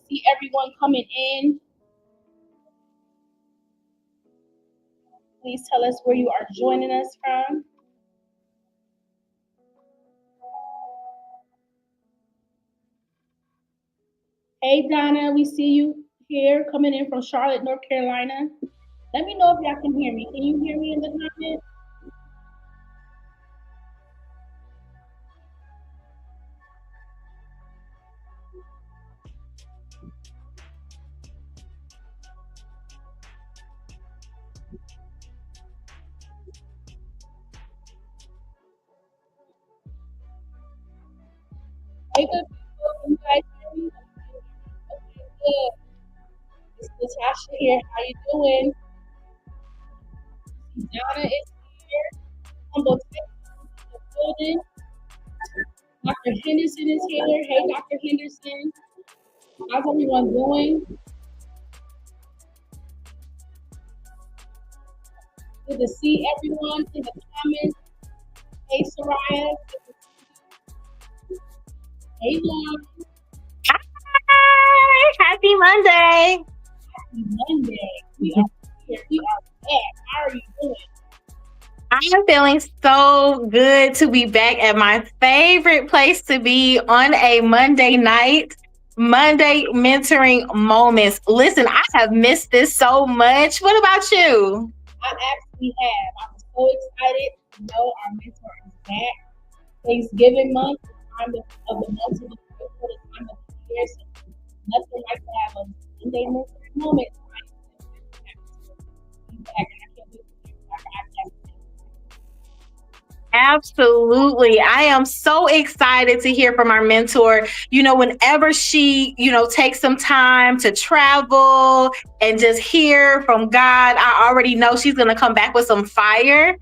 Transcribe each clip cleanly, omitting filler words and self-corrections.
See everyone coming in. Please tell us where you are joining us from. Hey Donna, we see you here coming in from Charlotte, North Carolina. Let me know if y'all can hear me. Can you hear me in the comments? Hey, good people. Can you guys hear me? Okay, good. It's Natasha here. How you doing? Donna is here. Humble Texas in the building. Dr. Henderson is here. Hey, Dr. Henderson. How's everyone doing? Good to see everyone in the comments. Hey, Soraya. Hey, Lauren. Hi, happy Monday. Happy Monday. We are here. We are back. How are you doing? I'm feeling so good to be back at my favorite place to be on a Monday night. Monday mentoring moments. Listen, I have missed this so much. What about you? I actually have. I'm so excited to know our mentor is back. Thanksgiving month, the time of the month to look for the time of the year. So nothing like to have a Monday mentoring moment. I'm back, and I can't wait to hear back. Absolutely. I am so excited to hear from our mentor. Whenever she, takes some time to travel and just hear from God, I already know she's going to come back with some fire.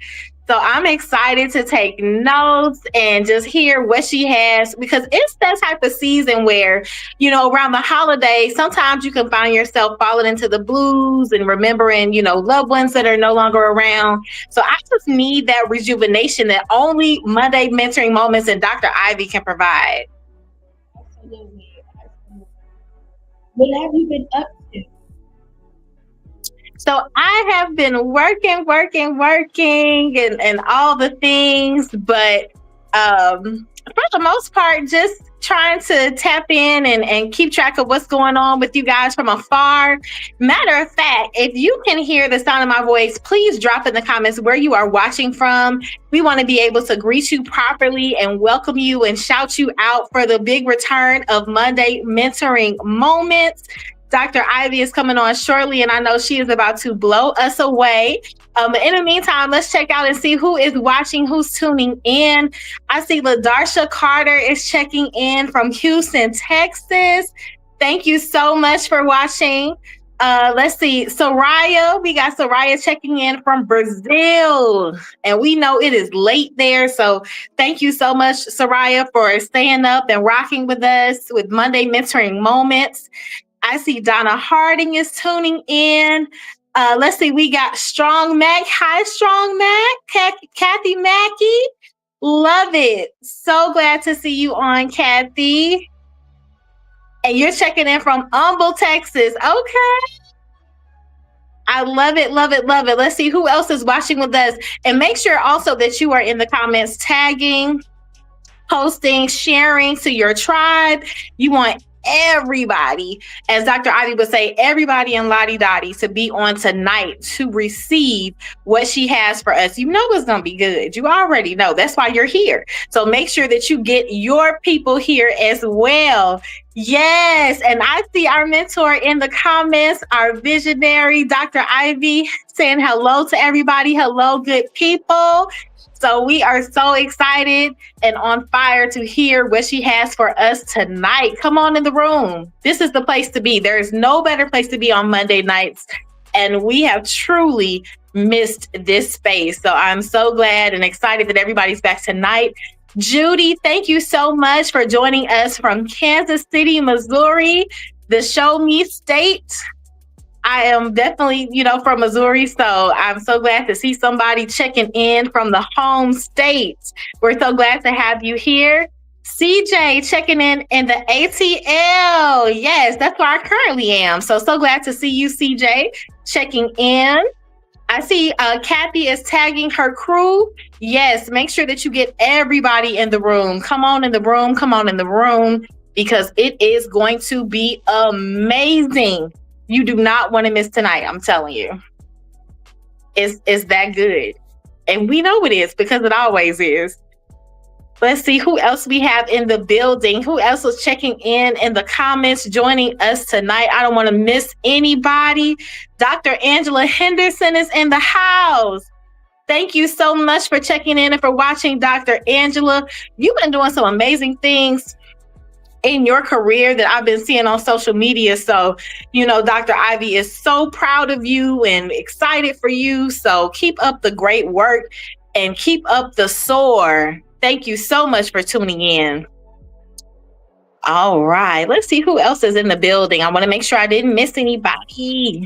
So I'm excited to take notes and just hear what she has, because it's that type of season where, around the holidays, sometimes you can find yourself falling into the blues and remembering, loved ones that are no longer around. So I just need that rejuvenation that only Monday mentoring moments and Dr. Ivy can provide. Absolutely. Absolutely. What have you been up to? So I have been working, and all the things, but for the most part, just trying to tap in and keep track of what's going on with you guys from afar. Matter of fact, if you can hear the sound of my voice, please drop in the comments where you are watching from. We want to be able to greet you properly and welcome you and shout you out for the big return of Monday mentoring moments. Dr. Ivy is coming on shortly, and I know she is about to blow us away. But in the meantime, let's check out and see who is watching, who's tuning in. I see LaDarsha Carter is checking in from Houston, Texas. Thank you so much for watching. Let's see, Soraya. We got Soraya checking in from Brazil, and we know it is late there. So thank you so much, Soraya, for staying up and rocking with us with Monday Mentoring Moments. I see Donna Harding is tuning in. Let's see, we got Strong Mac. Hi, Strong Mac. Kathy Mackey. Love it. So glad to see you on, Kathy. And you're checking in from Humble, Texas. Okay. I love it, love it, love it. Let's see who else is watching with us. And make sure also that you are in the comments tagging, posting, sharing to your tribe. You want everybody, as Dr. Ivy would say, everybody in Lottie Dottie to be on tonight to receive what she has for us. You know it's going to be good. You already know. That's why you're here. So make sure that you get your people here as well. Yes. And I see our mentor in the comments, our visionary, Dr. Ivy, saying hello to everybody. Hello, good people. So we are so excited and on fire to hear what she has for us tonight. Come on in the room. This is the place to be. There is no better place to be on Monday nights. And we have truly missed this space. So I'm so glad and excited that everybody's back tonight. Judy, thank you so much for joining us from Kansas City, Missouri, the Show Me State. I am definitely, from Missouri, so I'm so glad to see somebody checking in from the home state. We're so glad to have you here. CJ checking in the ATL. Yes, that's where I currently am. So glad to see you, CJ, checking in. I see Kathy is tagging her crew. Yes, make sure that you get everybody in the room. Come on in the room. Come on in the room, because it is going to be amazing. You do not want to miss tonight. I'm telling you. It's that good. And we know it is, because it always is. Let's see who else we have in the building. Who else is checking in the comments, joining us tonight? I don't want to miss anybody. Dr. Angela Henderson is in the house. Thank you so much for checking in and for watching, Dr. Angela. You've been doing some amazing things in your career that I've been seeing on social media. So, Dr. Ivy is so proud of you and excited for you. So keep up the great work and keep up the soar. Thank you so much for tuning in. All right, let's see who else is in the building. I want to make sure I didn't miss anybody.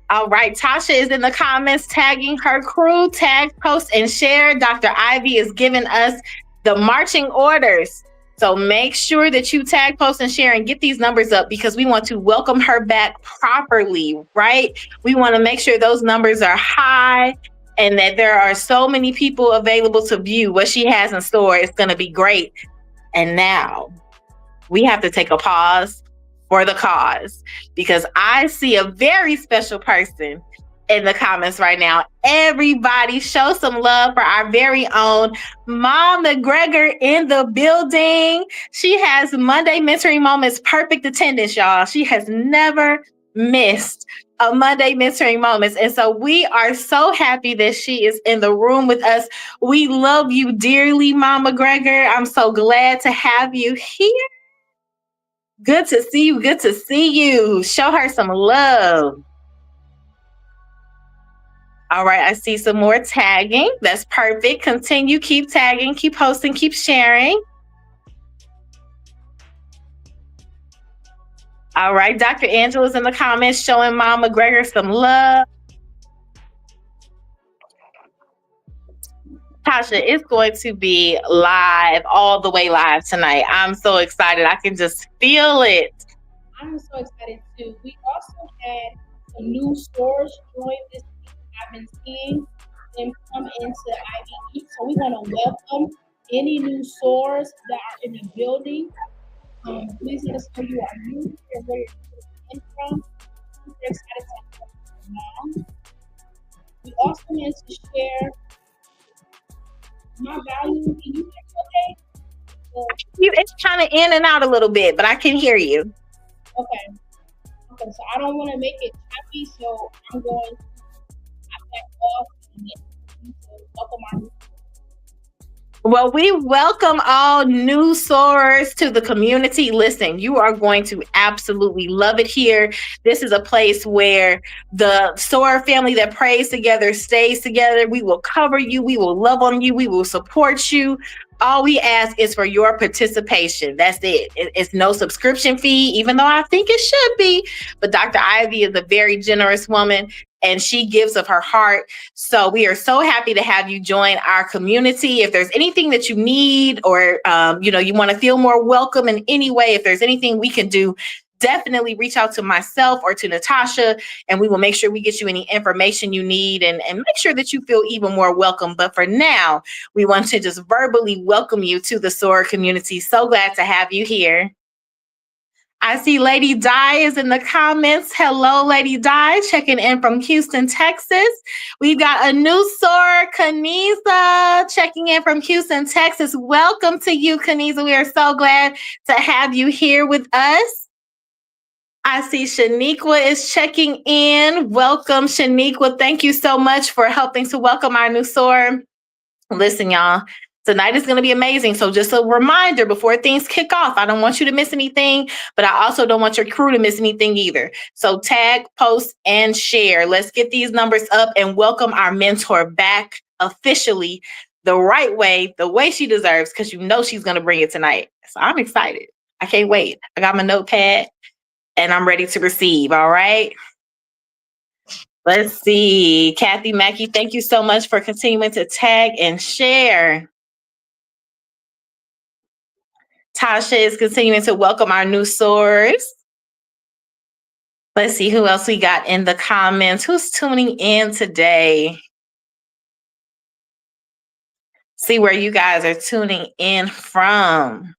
All right, Tasha is in the comments tagging her crew. Tag, post, and share. Dr. Ivy is giving us the marching orders. So make sure that you tag, post, and share and get these numbers up, because we want to welcome her back properly, right? We want to make sure those numbers are high and that there are so many people available to view what she has in store. It's going to be great. And now we have to take a pause for the cause, because I see a very special person in the comments right now. Everybody show some love for our very own Mom McGregor in the building. She has Monday Mentoring Moments perfect attendance, y'all. She has never missed a Monday Mentoring Moments. And so we are so happy that she is in the room with us. We love you dearly, Mom McGregor. I'm so glad to have you here. Good to see you. Good to see you. Show her some love. All right, I see some more tagging. That's perfect. Continue, keep tagging, keep posting, keep sharing. All right, Dr. Angela's in the comments showing Mom McGregor some love. Tasha, it's going to be live, all the way live tonight. I'm so excited. I can just feel it. I'm so excited too. We also had some new stores join this week. I've been seeing them come into IBE. So we want to welcome any new stores that are in the building. Please let us know you are new and where you're in from. We're excited to have you along. We also want to share my value. Can you hear me okay? It's kind of in and out a little bit, but I can hear you. Okay. So I don't want to make it choppy, so I'm going to back off and welcome our new. Well, we welcome all new soarers to the community. Listen, you are going to absolutely love it here. This is a place where the soarer family that prays together stays together. We will cover you. We will love on you. We will support you. All we ask is for your participation. That's it. It's no subscription fee, even though I think it should be. But Dr. Ivy is a very generous woman, and she gives of her heart. So we are so happy to have you join our community. If there's anything that you need, or you want to feel more welcome in any way, if there's anything we can do, definitely reach out to myself or to Natasha, and we will make sure we get you any information you need and make sure that you feel even more welcome. But for now, we want to just verbally welcome you to the SOAR community. So glad to have you here. I see Lady Di is in the comments. Hello, Lady Di, checking in from Houston, Texas. We've got a new SOAR, Kaniza, checking in from Houston, Texas. Welcome to you, Kaniza. We are so glad to have you here with us. I see Shaniqua is checking in. Welcome, Shaniqua. Thank you so much for helping to welcome our new SOAR. Listen, y'all, tonight is going to be amazing. So just a reminder before things kick off, I don't want you to miss anything, but I also don't want your crew to miss anything either. So tag, post, and share. Let's get these numbers up and welcome our mentor back officially the right way, the way she deserves, because you know she's going to bring it tonight. So I'm excited. I can't wait. I got my notepad and I'm ready to receive. All right. Let's see. Kathy Mackey, thank you so much for continuing to tag and share. Tasha is continuing to welcome our new SOARs. Let's see who else we got in the comments. Who's tuning in today? See where you guys are tuning in from.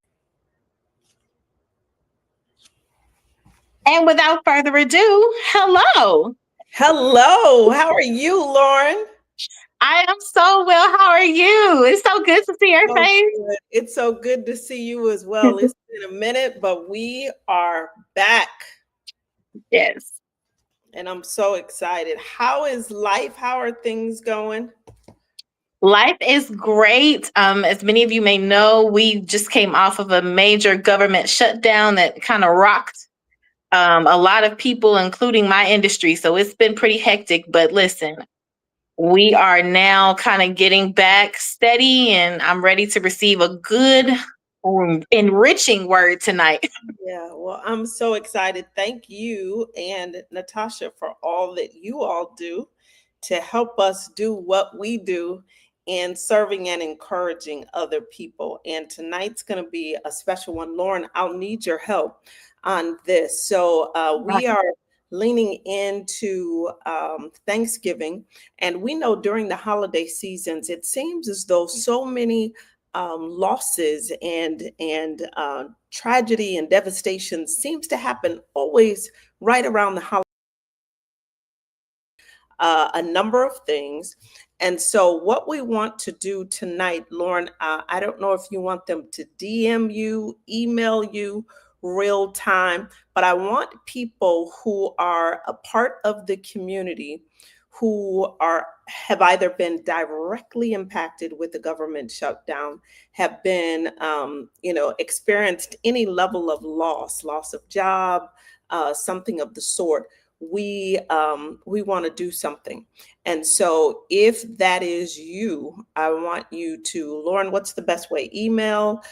And without further ado, hello. Hello. How are you, Lauren? I am so well. How are you? It's so good to see your face. Good. It's so good to see you as well. It's been a minute, but we are back. Yes. And I'm so excited. How is life? How are things going? Life is great. As many of you may know, we just came off of a major government shutdown that kind of rocked a lot of people, including my industry. So it's been pretty hectic. But listen, we are now kind of getting back steady, and I'm ready to receive a good, enriching word tonight. Yeah, well, I'm so excited. Thank you and Natasha for all that you all do to help us do what we do in serving and encouraging other people. And tonight's going to be a special one. Lauren, I'll need your help on this. So we are leaning into Thanksgiving. And we know during the holiday seasons, it seems as though so many losses and tragedy and devastation seems to happen always right around the holiday. A number of things. And so what we want to do tonight, Lauren, I don't know if you want them to DM you, email you real time, but I want people who are a part of the community who have either been directly impacted with the government shutdown, have been, experienced any level of loss of job, something of the sort. We want to do something. And so if that is you, I want you to, Lauren, what's the best way? Email,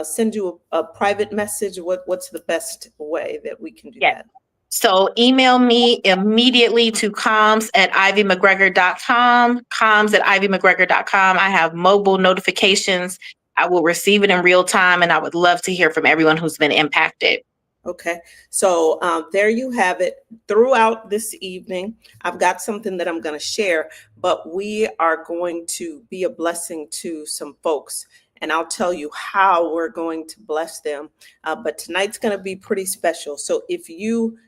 send you a private message. What's the best way that we can do that? So email me immediately to comms@ivymcgregor.com, comms@ivymcgregor.com. I have mobile notifications. I will receive it in real time, and I would love to hear from everyone who's been impacted. Okay, so there you have it. Throughout this evening, I've got something that I'm going to share, but we are going to be a blessing to some folks, and I'll tell you how we're going to bless them. But tonight's going to be pretty special. So if you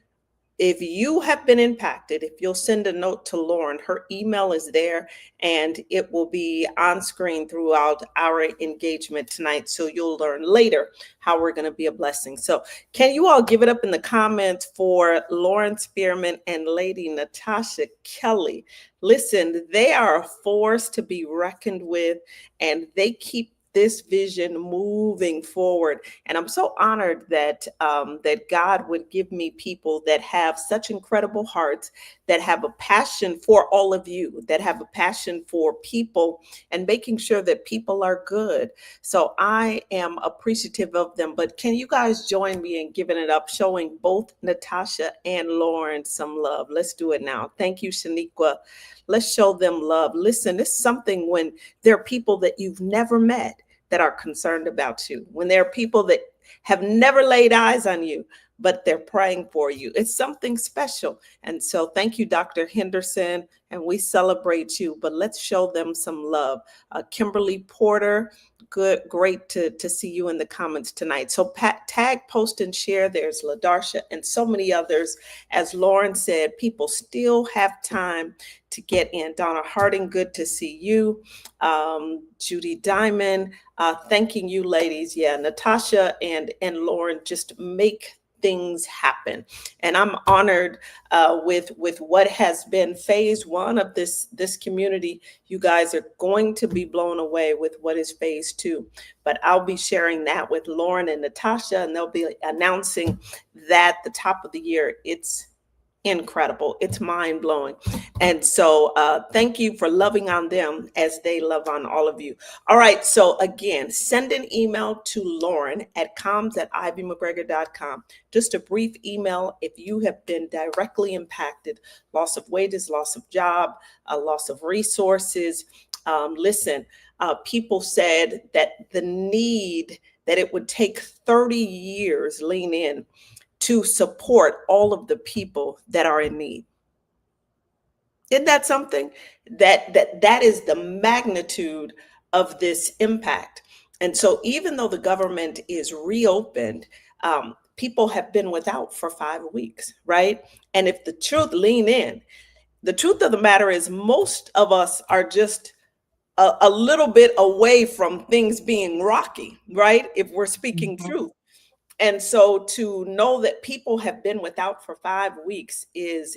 have been impacted, if you'll send a note to Lauren, her email is there and it will be on screen throughout our engagement tonight. So you'll learn later how we're going to be a blessing. So can you all give it up in the comments for Lauren Spearman and Lady Natasha Kelly? Listen, they are a force to be reckoned with, and they keep this vision moving forward. And I'm so honored that that God would give me people that have such incredible hearts, that have a passion for all of you, that have a passion for people and making sure that people are good. So I am appreciative of them. But can you guys join me in giving it up, showing both Natasha and Lauren some love? Let's do it now. Thank you, Shaniqua. Let's show them love. Listen, it's something when there are people that you've never met that are concerned about you, when there are people that have never laid eyes on you, but they're praying for you. It's something special. And so thank you, Dr. Henderson, and we celebrate you, but let's show them some love. Kimberly Porter, good, great to see you in the comments tonight. So tag, post, and share. There's LaDarsha and so many others. As Lauren said, people still have time to get in. Donna Harding, good to see you. Judy Diamond, thanking you, ladies. Yeah, Natasha and Lauren just make things happen, and I'm honored with what has been phase one of this community. You guys are going to be blown away with what is phase two, but I'll be sharing that with Lauren and Natasha, and they'll be announcing that the top of the year. It's incredible. It's mind blowing. And so thank you for loving on them as they love on all of you. All right. So again, send an email to Lauren at comms@ivymcgregor.com. Just a brief email if you have been directly impacted, loss of wages, loss of job, loss of resources. Listen, people said that the need that it would take 30 years, lean in, to support all of the people that are in need. Isn't that something? That is the magnitude of this impact. And so even though the government is reopened, people have been without for 5 weeks, right? And if the truth, lean in, the truth of the matter is most of us are just a little bit away from things being rocky, right? If we're speaking truth. And so to know that people have been without for 5 weeks is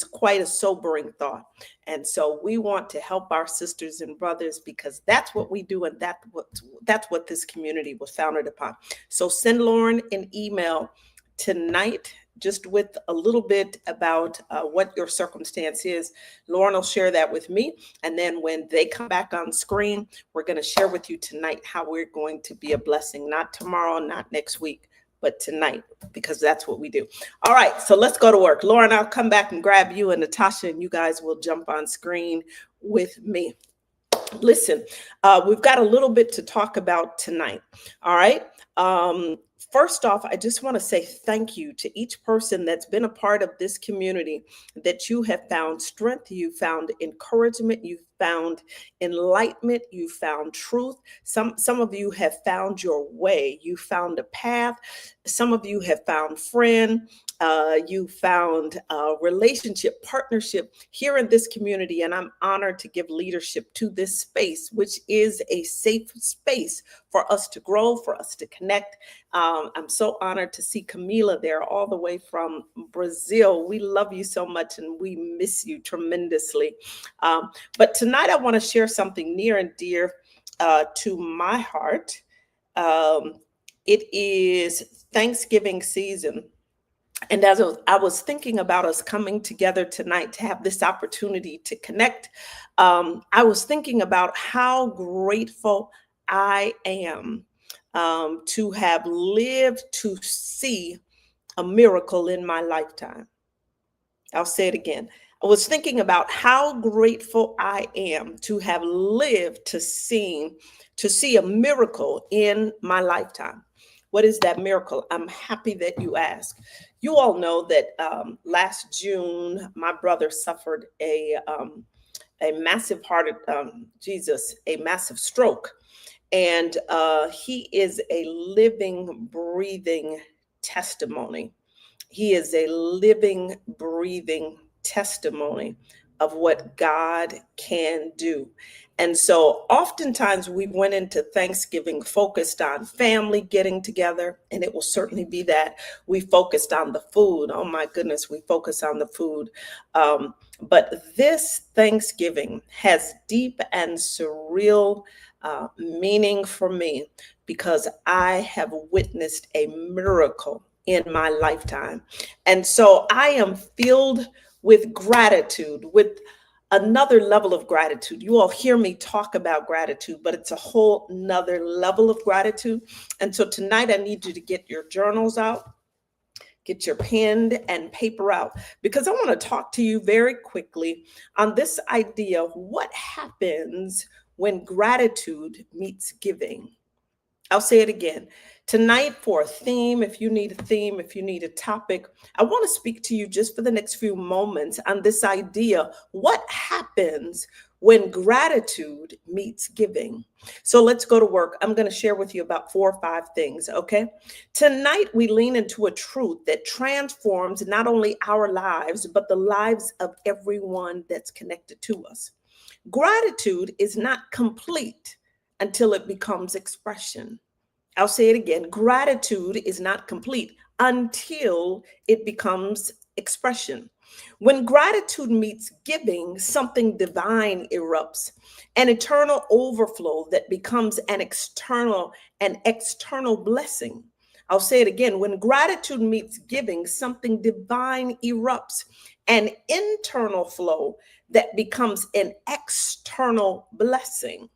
quite a sobering thought. And so we want to help our sisters and brothers because that's what we do, and that's what this community was founded upon. So send Lauren an email tonight, just with a little bit about what your circumstance is. Lauren will share that with me. And then when they come back on screen, we're going to share with you tonight how we're going to be a blessing, not tomorrow, not next week, but tonight, because that's what we do. All right, so let's go to work. Lauren, I'll come back and grab you and Natasha, and you guys will jump on screen with me. Listen, we've got a little bit to talk about tonight. All right. First off, I just want to say thank you to each person that's been a part of this community, that you have found strength, you found encouragement, you found enlightenment, you found truth. Some of you have found your way, you found a path. Some of you have found friend. You found a relationship, partnership here in this community, and I'm honored to give leadership to this space, which is a safe space for us to grow, for us to connect. I'm so honored to see Camila there all the way from Brazil. We love you so much, and we miss you tremendously. But tonight I want to share something near and dear to my heart. It is Thanksgiving season. And as I was thinking about us coming together tonight to have this opportunity to connect, I was thinking about how grateful I am to have lived to see a miracle in my lifetime. I'll say it again. I was thinking about how grateful I am to have lived to see a miracle in my lifetime. What is that miracle? I'm happy that you asked. You all know that last June, my brother suffered a massive a massive stroke. And he is a living, breathing testimony. He is a living, breathing testimony of what God can do. And so oftentimes we went into Thanksgiving focused on family getting together, and it will certainly be that. We focused on the food. Oh my goodness, we focus on the food. But this Thanksgiving has deep and surreal meaning for me because I have witnessed a miracle in my lifetime. And so I am filled with gratitude, with another level of gratitude. You all hear me talk about gratitude, but it's a whole nother level of gratitude. And so tonight I need you to get your journals out, get your pen and paper out, because I want to talk to you very quickly on this idea of what happens when gratitude meets giving. I'll say it again. Tonight, for a theme, if you need a theme, if you need a topic, I want to speak to you just for the next few moments on this idea: what happens when gratitude meets giving? So let's go to work. I'm going to share with you about 4 or 5 things, okay? Tonight, we lean into a truth that transforms not only our lives, but the lives of everyone that's connected to us. Gratitude is not complete until it becomes expression. I'll say it again. Gratitude is not complete until it becomes expression. When gratitude meets giving, something divine erupts, an eternal overflow that becomes an external blessing. I'll say it again. When gratitude meets giving, something divine erupts, an internal flow that becomes an external blessing.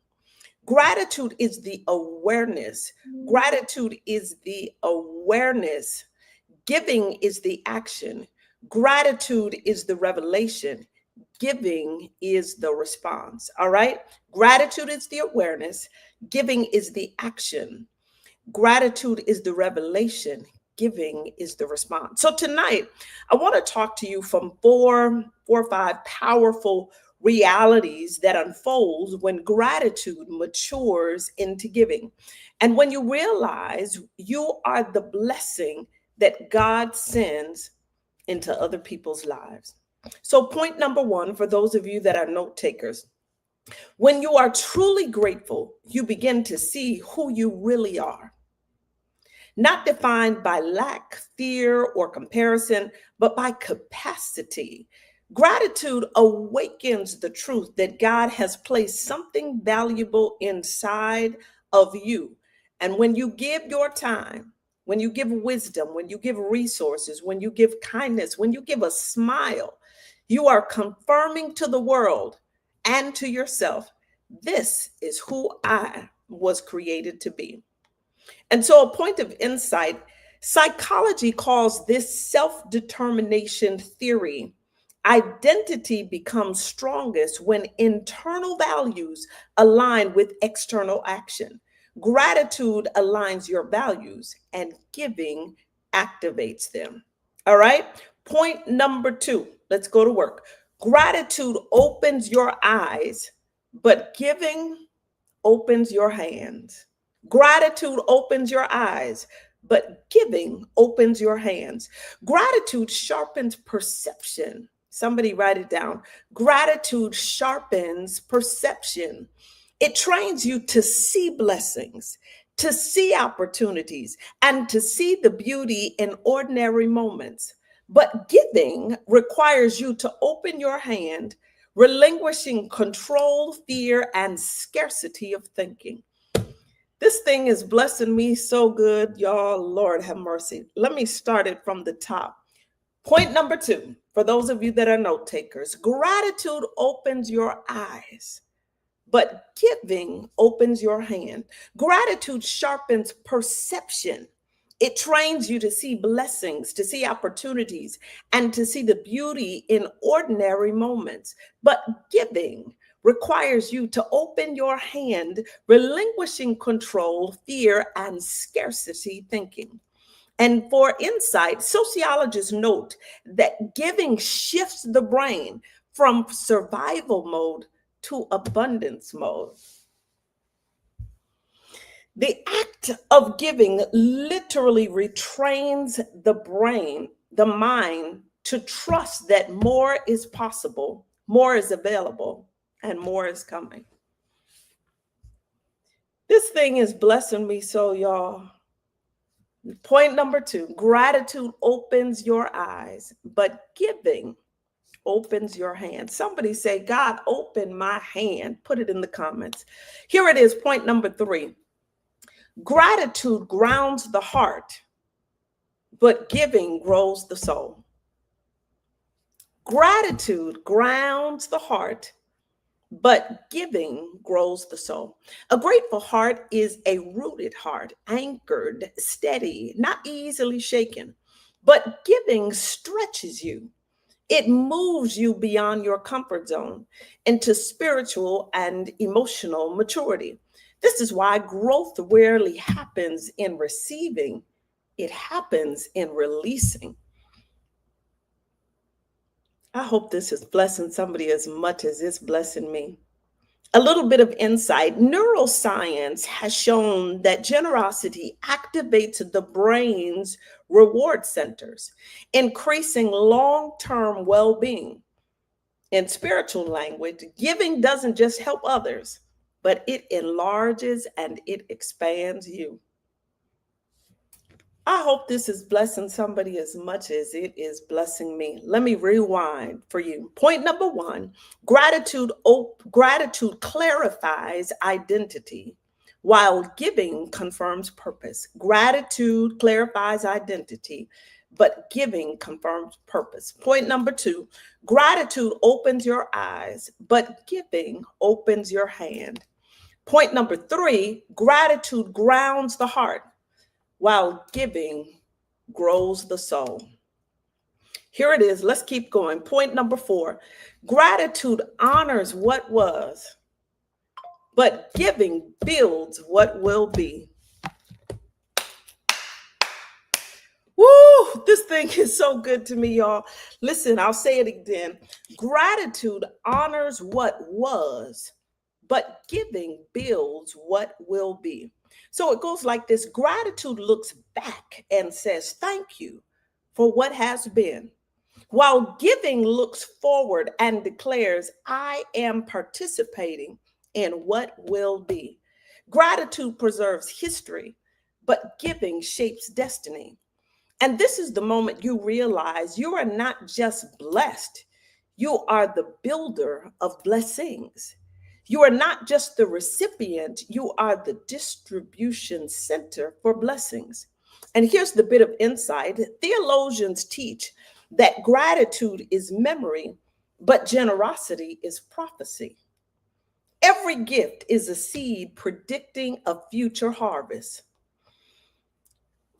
Gratitude is the awareness. Gratitude is the awareness. Giving is the action. Gratitude is the revelation. Giving is the response. All right. Gratitude is the awareness. Giving is the action. Gratitude is the revelation. Giving is the response. So tonight, I want to talk to you from four or five powerful realities that unfolds when gratitude matures into giving. And when you realize you are the blessing that God sends into other people's lives. So point number 1, for those of you that are note takers: when you are truly grateful, you begin to see who you really are. Not defined by lack, fear, or comparison, but by capacity. Gratitude awakens the truth that God has placed something valuable inside of you. And when you give your time, when you give wisdom, when you give resources, when you give kindness, when you give a smile, you are confirming to the world and to yourself, this is who I was created to be. And so, a point of insight: psychology calls this self-determination theory. Identity becomes strongest when internal values align with external action. Gratitude aligns your values, and giving activates them. All right. Point number 2. Let's go to work. Gratitude opens your eyes, but giving opens your hands. Gratitude opens your eyes, but giving opens your hands. Gratitude sharpens perception. Somebody write it down. Gratitude sharpens perception. It trains you to see blessings, to see opportunities, and to see the beauty in ordinary moments. But giving requires you to open your hand, relinquishing control, fear, and scarcity of thinking. This thing is blessing me so good, y'all. Lord have mercy. Let me start it from the top. Point number 2, for those of you that are note takers: gratitude opens your eyes, but giving opens your hand. Gratitude sharpens perception. It trains you to see blessings, to see opportunities, and to see the beauty in ordinary moments. But giving requires you to open your hand, relinquishing control, fear, and scarcity thinking. And for insight, sociologists note that giving shifts the brain from survival mode to abundance mode. The act of giving literally retrains the brain, the mind, to trust that more is possible, more is available, and more is coming. This thing is blessing me so, y'all. Point number 2, gratitude opens your eyes, but giving opens your hand. Somebody say, God, open my hand. Put it in the comments. Here it is, point number 3. Gratitude grounds the heart, but giving grows the soul. Gratitude grounds the heart, but giving grows the soul. A grateful heart is a rooted heart, anchored, steady, not easily shaken. But giving stretches you. It moves you beyond your comfort zone into spiritual and emotional maturity. This is why growth rarely happens in receiving, it happens in releasing. I hope this is blessing somebody as much as it's blessing me. A little bit of insight. Neuroscience has shown that generosity activates the brain's reward centers, increasing long term well being. In spiritual language, giving doesn't just help others, but it enlarges and it expands you. I hope this is blessing somebody as much as it is blessing me. Let me rewind for you. Point number one, gratitude clarifies identity, while giving confirms purpose. Gratitude clarifies identity, but giving confirms purpose. Point number two, gratitude opens your eyes, but giving opens your hand. Point number three, gratitude grounds the heart, while giving grows the soul. Here it is. Let's keep going. Point number four, gratitude honors what was, but giving builds what will be. Woo, this thing is so good to me, y'all. Listen, I'll say it again. Gratitude honors what was, but giving builds what will be. So it goes like this. Gratitude looks back and says, thank you for what has been, while giving looks forward and declares, I am participating in what will be. Gratitude preserves history, but giving shapes destiny. And this is the moment you realize you are not just blessed, you are the builder of blessings. You are not just the recipient, you are the distribution center for blessings. And here's the bit of insight. Theologians teach that gratitude is memory, but generosity is prophecy. Every gift is a seed predicting a future harvest.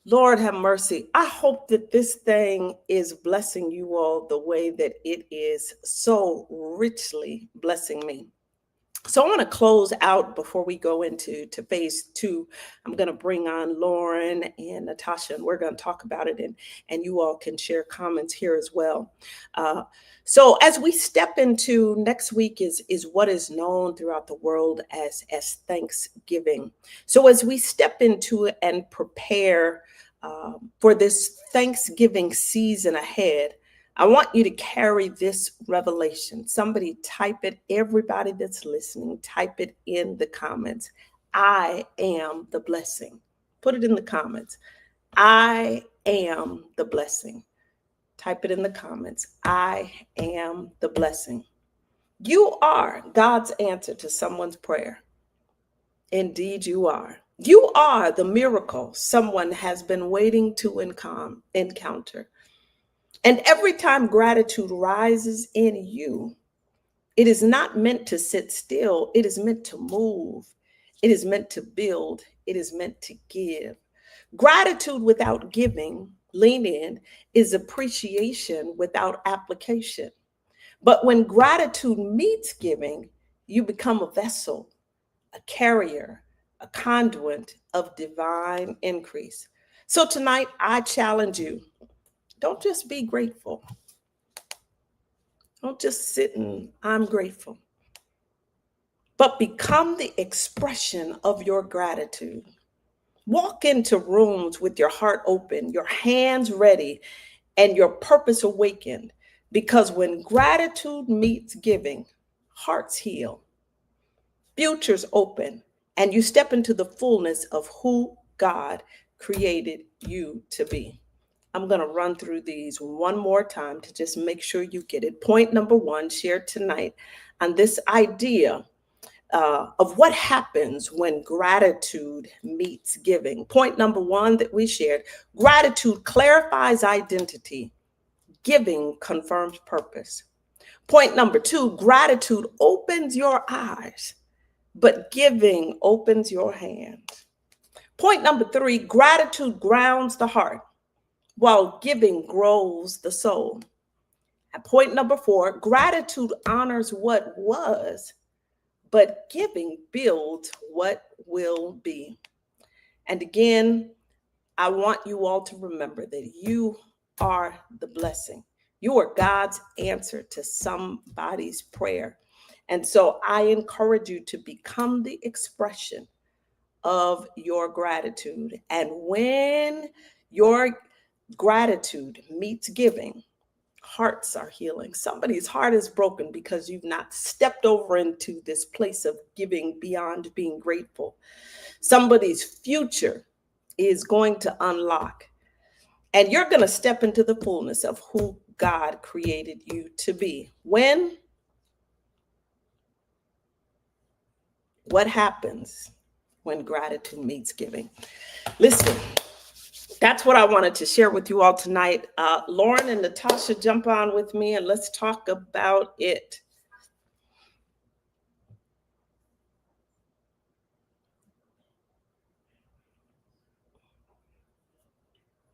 Lord have mercy. I hope that this thing is blessing you all the way that it is so richly blessing me. So I want to close out before we go into phase two. I'm going to bring on Lauren and Natasha, and we're going to talk about it, and you all can share comments here as well. So as we step into next week is what is known throughout the world as Thanksgiving. So as we step into it and prepare for this Thanksgiving season ahead, I want you to carry this revelation. Somebody type it. Everybody that's listening, type it in the comments. I am the blessing. Put it in the comments. I am the blessing. Type it in the comments. I am the blessing. You are God's answer to someone's prayer. Indeed, you are. You are the miracle someone has been waiting to encounter. And every time gratitude rises in you, it is not meant to sit still. It is meant to move. It is meant to build. It is meant to give. Gratitude without giving, lean in, is appreciation without application. But when gratitude meets giving, you become a vessel, a carrier, a conduit of divine increase. So tonight, I challenge you. Don't just be grateful. Don't just sit and I'm grateful. But become the expression of your gratitude. Walk into rooms with your heart open, your hands ready, and your purpose awakened. Because when gratitude meets giving, hearts heal, futures open, and you step into the fullness of who God created you to be. I'm going to run through these one more time to just make sure you get it. Point number one, shared tonight on this idea of what happens when gratitude meets giving. Point number one that we shared, gratitude clarifies identity, giving confirms purpose. Point number two, gratitude opens your eyes, but giving opens your hand. Point number three, gratitude grounds the heart, while giving grows the soul. And point number four, gratitude honors what was, but giving builds what will be. And again, I want you all to remember that you are the blessing. You are God's answer to somebody's prayer. And so I encourage you to become the expression of your gratitude. And when your gratitude meets giving, hearts are healing. Somebody's heart is broken because you've not stepped over into this place of giving beyond being grateful. Somebody's future is going to unlock, and you're going to step into the fullness of who God created you to be. What happens when gratitude meets giving? Listen, that's what I wanted to share with you all tonight. Lauren and Natasha, jump on with me and let's talk about it.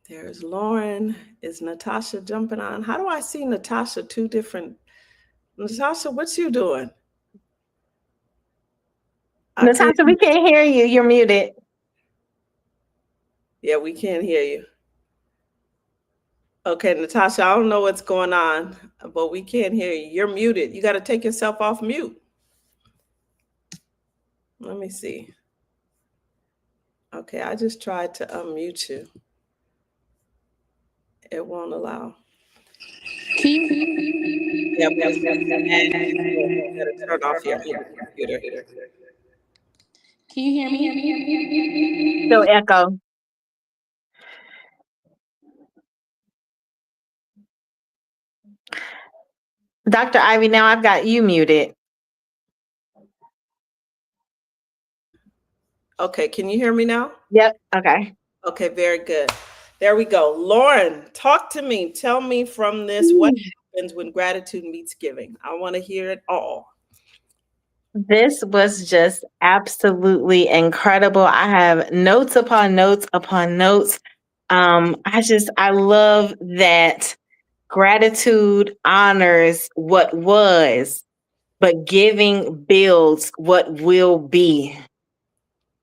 There's Lauren. Is Natasha jumping on? How do I see Natasha two different? Natasha, what you doing? Natasha, we can't hear you. You're muted. Yeah, we can't hear you. Okay, Natasha, I don't know what's going on, but we can't hear you. You're muted. You got to take yourself off mute. Let me see. Okay, I just tried to unmute you. It won't allow. Yeah, we gotta turn off your computer. Can you hear me? Still echo. Dr. Ivy, now I've got you muted. Okay, can you hear me now? Yep. Okay. Okay, very good. There we go. Lauren, talk to me. Tell me from this, what happens when gratitude meets giving? I want to hear it all. This was just absolutely incredible. I have notes upon notes upon notes. I love that gratitude honors what was, but giving builds what will be.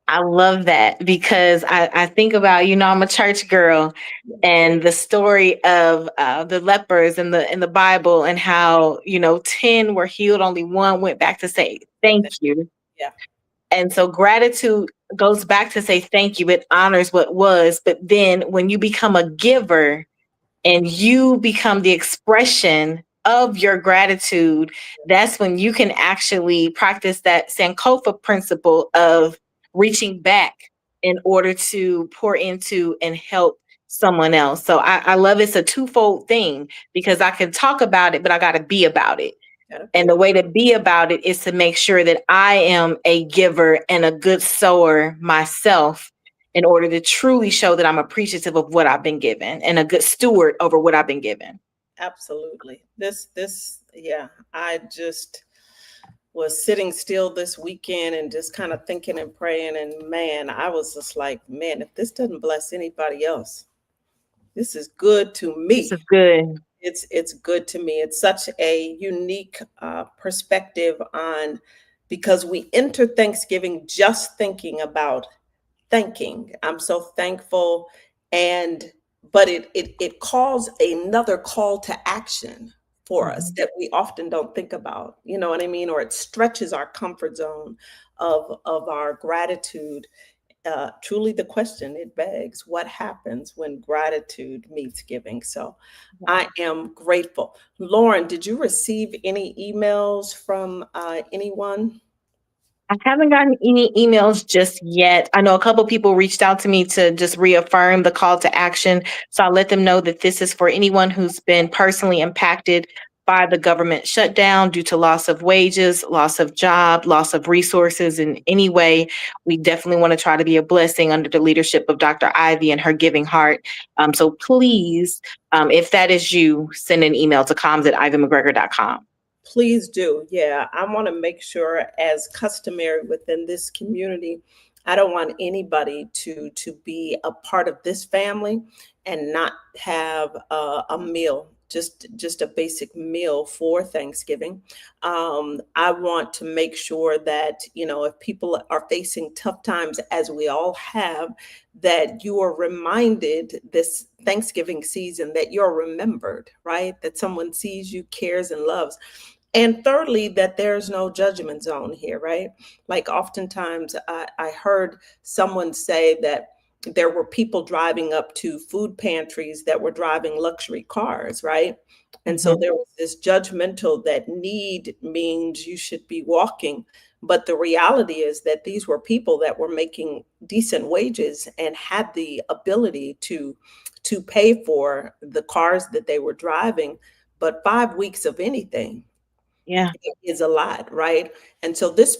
I love that because I think about, I'm a church girl, and the story of the lepers in the Bible, and how 10 were healed, only one went back to say thank you. Yeah. And so gratitude goes back to say thank you. It honors what was, but then when you become a giver and you become the expression of your gratitude, that's when you can actually practice that Sankofa principle of reaching back in order to pour into and help someone else. So I love it's a twofold thing, because I can talk about it, but I got to be about it. And the way to be about it is to make sure that I am a giver and a good sower myself, in order to truly show that I'm appreciative of what I've been given and a good steward over what I've been given. Absolutely. Yeah, I just was sitting still this weekend and just kind of thinking and praying. And man, I was just like, man, if this doesn't bless anybody else, this is good to me. This is good. It's good to me. It's such a unique perspective on, because we enter Thanksgiving just thinking about thanking. I'm so thankful, but it calls another call to action for us that we often don't think about. You know what I mean? Or it stretches our comfort zone of our gratitude. Truly, the question it begs: what happens when gratitude meets giving? So, I am grateful. Lauren, did you receive any emails from anyone? I haven't gotten any emails just yet. I know a couple people reached out to me to just reaffirm the call to action. So I'll let them know that this is for anyone who's been personally impacted by the government shutdown due to loss of wages, loss of job, loss of resources in any way. We definitely want to try to be a blessing under the leadership of Dr. Ivy and her giving heart. So please, if that is you, send an email to comms@ivymcgregor.com. Please do. Yeah, I want to make sure, as customary within this community, I don't want anybody to be a part of this family and not have a meal just a basic meal for Thanksgiving. I want to make sure that, if people are facing tough times, as we all have, that you are reminded this Thanksgiving season that you're remembered, right? That someone sees you, cares, and loves. And thirdly, that there's no judgment zone here, right? Like oftentimes I heard someone say that there were people driving up to food pantries that were driving luxury cars, right? And so there was this judgmental that need means you should be walking. But the reality is that these were people that were making decent wages and had the ability to pay for the cars that they were driving. But 5 weeks of anything Yeah. is a lot, right? And so this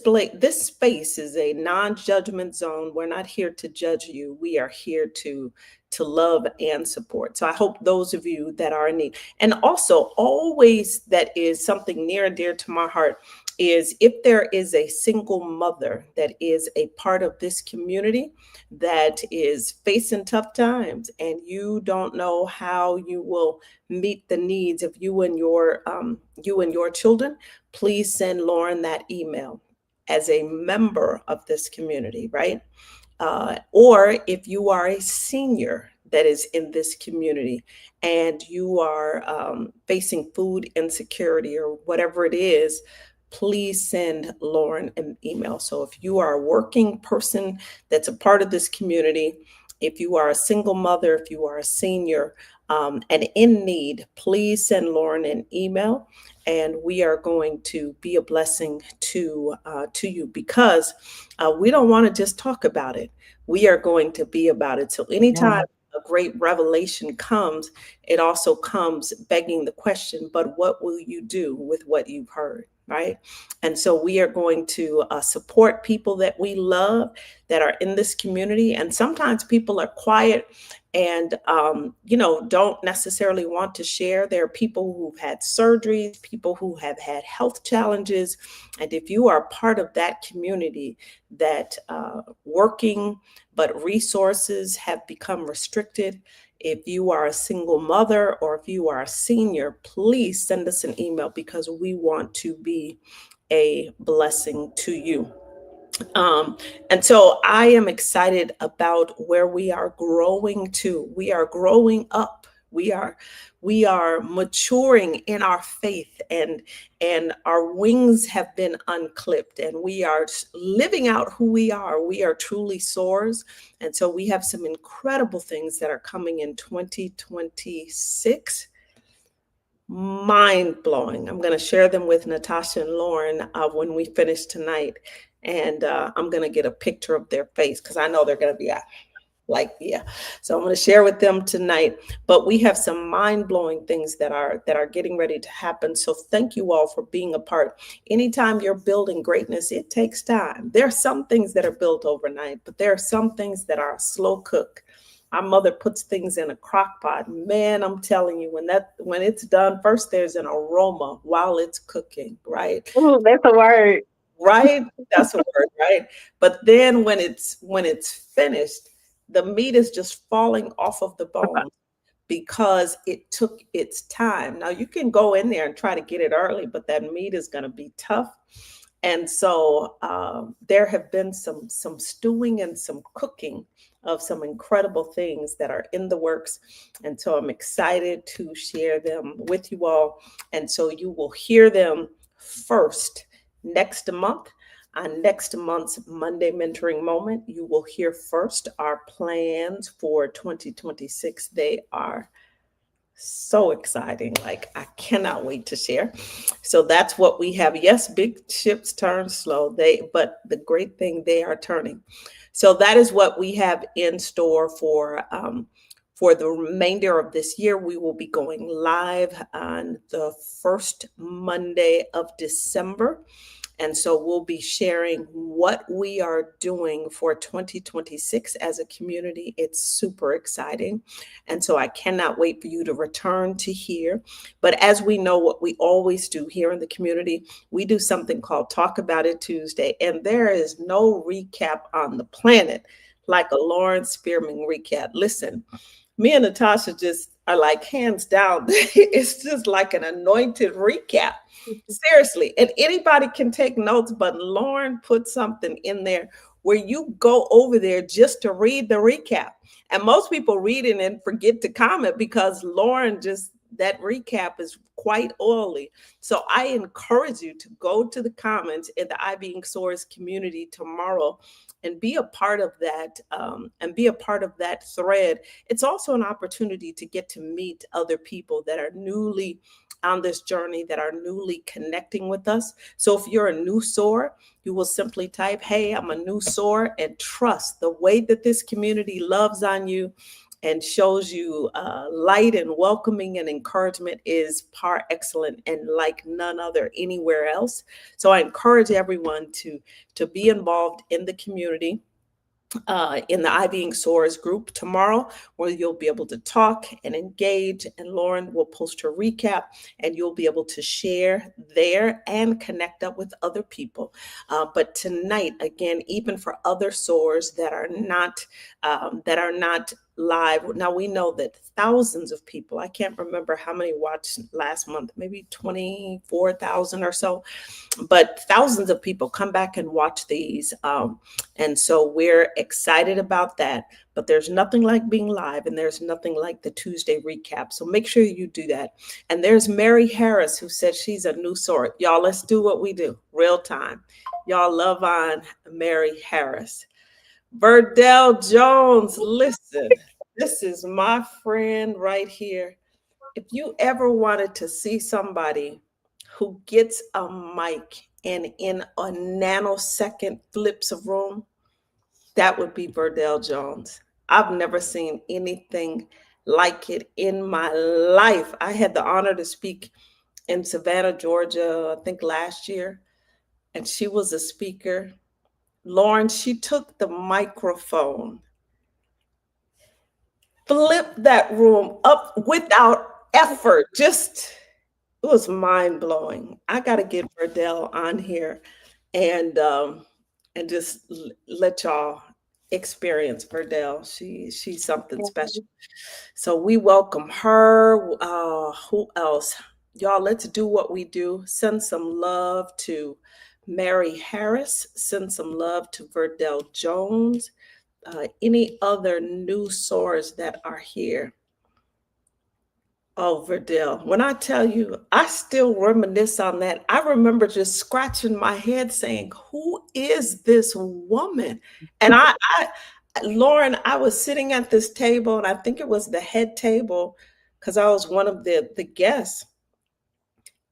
space is a non-judgment zone. We're not here to judge you. We are here to love and support. So I hope those of you that are in need, and also always that is something near and dear to my heart, is if there is a single mother that is a part of this community that is facing tough times and you don't know how you will meet the needs of you and your children, please send Lauren that email as a member of this community, right? Or if you are a senior that is in this community and you are facing food insecurity or whatever it is, please send Lauren an email. So if you are a working person that's a part of this community, if you are a single mother, if you are a senior and in need, please send Lauren an email, and we are going to be a blessing to you, because we don't want to just talk about it. We are going to be about it. So anytime a great revelation comes, it also comes begging the question, but what will you do with what you've heard? Right. And so we are going to support people that we love that are in this community. And sometimes people are quiet and, don't necessarily want to share. There are people who've had surgeries, people who have had health challenges. And if you are part of that community that working, but resources have become restricted, if you are a single mother or if you are a senior, please send us an email, because we want to be a blessing to you. And so I am excited about where we are growing to. We are growing up. We are maturing in our faith, and our wings have been unclipped, and we are living out who we are. We are truly soars. And so we have some incredible things that are coming in 2026. Mind blowing. I'm going to share them with Natasha and Lauren when we finish tonight. And I'm going to get a picture of their face, because I know they're going to be yeah. So I'm going to share with them tonight. But we have some mind-blowing things that are getting ready to happen. So thank you all for being a part. Anytime you're building greatness, it takes time. There are some things that are built overnight, but there are some things that are a slow cook. Our mother puts things in a crock pot. Man, I'm telling you, when it's done, first there's an aroma while it's cooking, right? Oh, that's a word. Right? That's a word, right? But then when it's finished, the meat is just falling off of the bone because it took its time. Now you can go in there and try to get it early, but that meat is going to be tough. And so there have been some stewing and some cooking of some incredible things that are in the works. And so I'm excited to share them with you all. And so you will hear them first next month. On next month's Monday Mentoring Moment, you will hear first our plans for 2026. They are so exciting. Like, I cannot wait to share. So that's what we have. Yes, big ships turn slow. But the great thing, they are turning. So that is what we have in store for the remainder of this year. We will be going live on the first Monday of December. And so we'll be sharing what we are doing for 2026 as a community. It's super exciting. And so I cannot wait for you to return to here. But as we know, what we always do here in the community, we do something called Talk About It Tuesday. And there is no recap on the planet like a Lauren Spearman recap. Listen, me and Natasha just are like hands down. It's just like an anointed recap. Seriously. And anybody can take notes, but Lauren put something in there where you go over there just to read the recap. And most people read it and forget to comment because Lauren just, that recap is quite oily. So I encourage you to go to the comments in the I Being Source community tomorrow and be a part of that, and be a part of that thread. It's also an opportunity to get to meet other people that are newly on this journey, that are newly connecting with us. So if you're a new soar, you will simply type, "Hey, I'm a new soar," and trust the way that this community loves on you and shows you light and welcoming and encouragement is par excellent and like none other anywhere else. So I encourage everyone to be involved in the community, in the I Being Soars group tomorrow, where you'll be able to talk and engage. And Lauren will post her recap, and you'll be able to share there and connect up with other people. But tonight, again, even for other soars that are not live. Now we know that thousands of people, I can't remember how many watched last month, maybe 24,000 or so, but thousands of people come back and watch these. And so we're excited about that. But there's nothing like being live, and there's nothing like the Tuesday recap. So make sure you do that. And there's Mary Harris, who said she's a new sort. Y'all, let's do what we do, real time. Y'all love on Mary Harris. Verdell Jones, listen, this is my friend right here. If you ever wanted to see somebody who gets a mic and in a nanosecond flips a room, that would be Verdell Jones. I've never seen anything like it in my life. I had the honor to speak in Savannah, Georgia, I think last year, and she was a speaker. Lauren, she took the microphone, flipped that room up without effort. Just, it was mind blowing. I got to get Verdell on here and just let y'all experience Verdell. She's something special. So we welcome her. Who else? Y'all, let's do what we do. Send some love to Mary Harris. Send some love to Verdell Jones. Any other new soars that are here? Oh, Verdell, when I tell you, I still reminisce on that. I remember just scratching my head saying, who is this woman? And Lauren, I was sitting at this table, and I think it was the head table because I was one of the guests.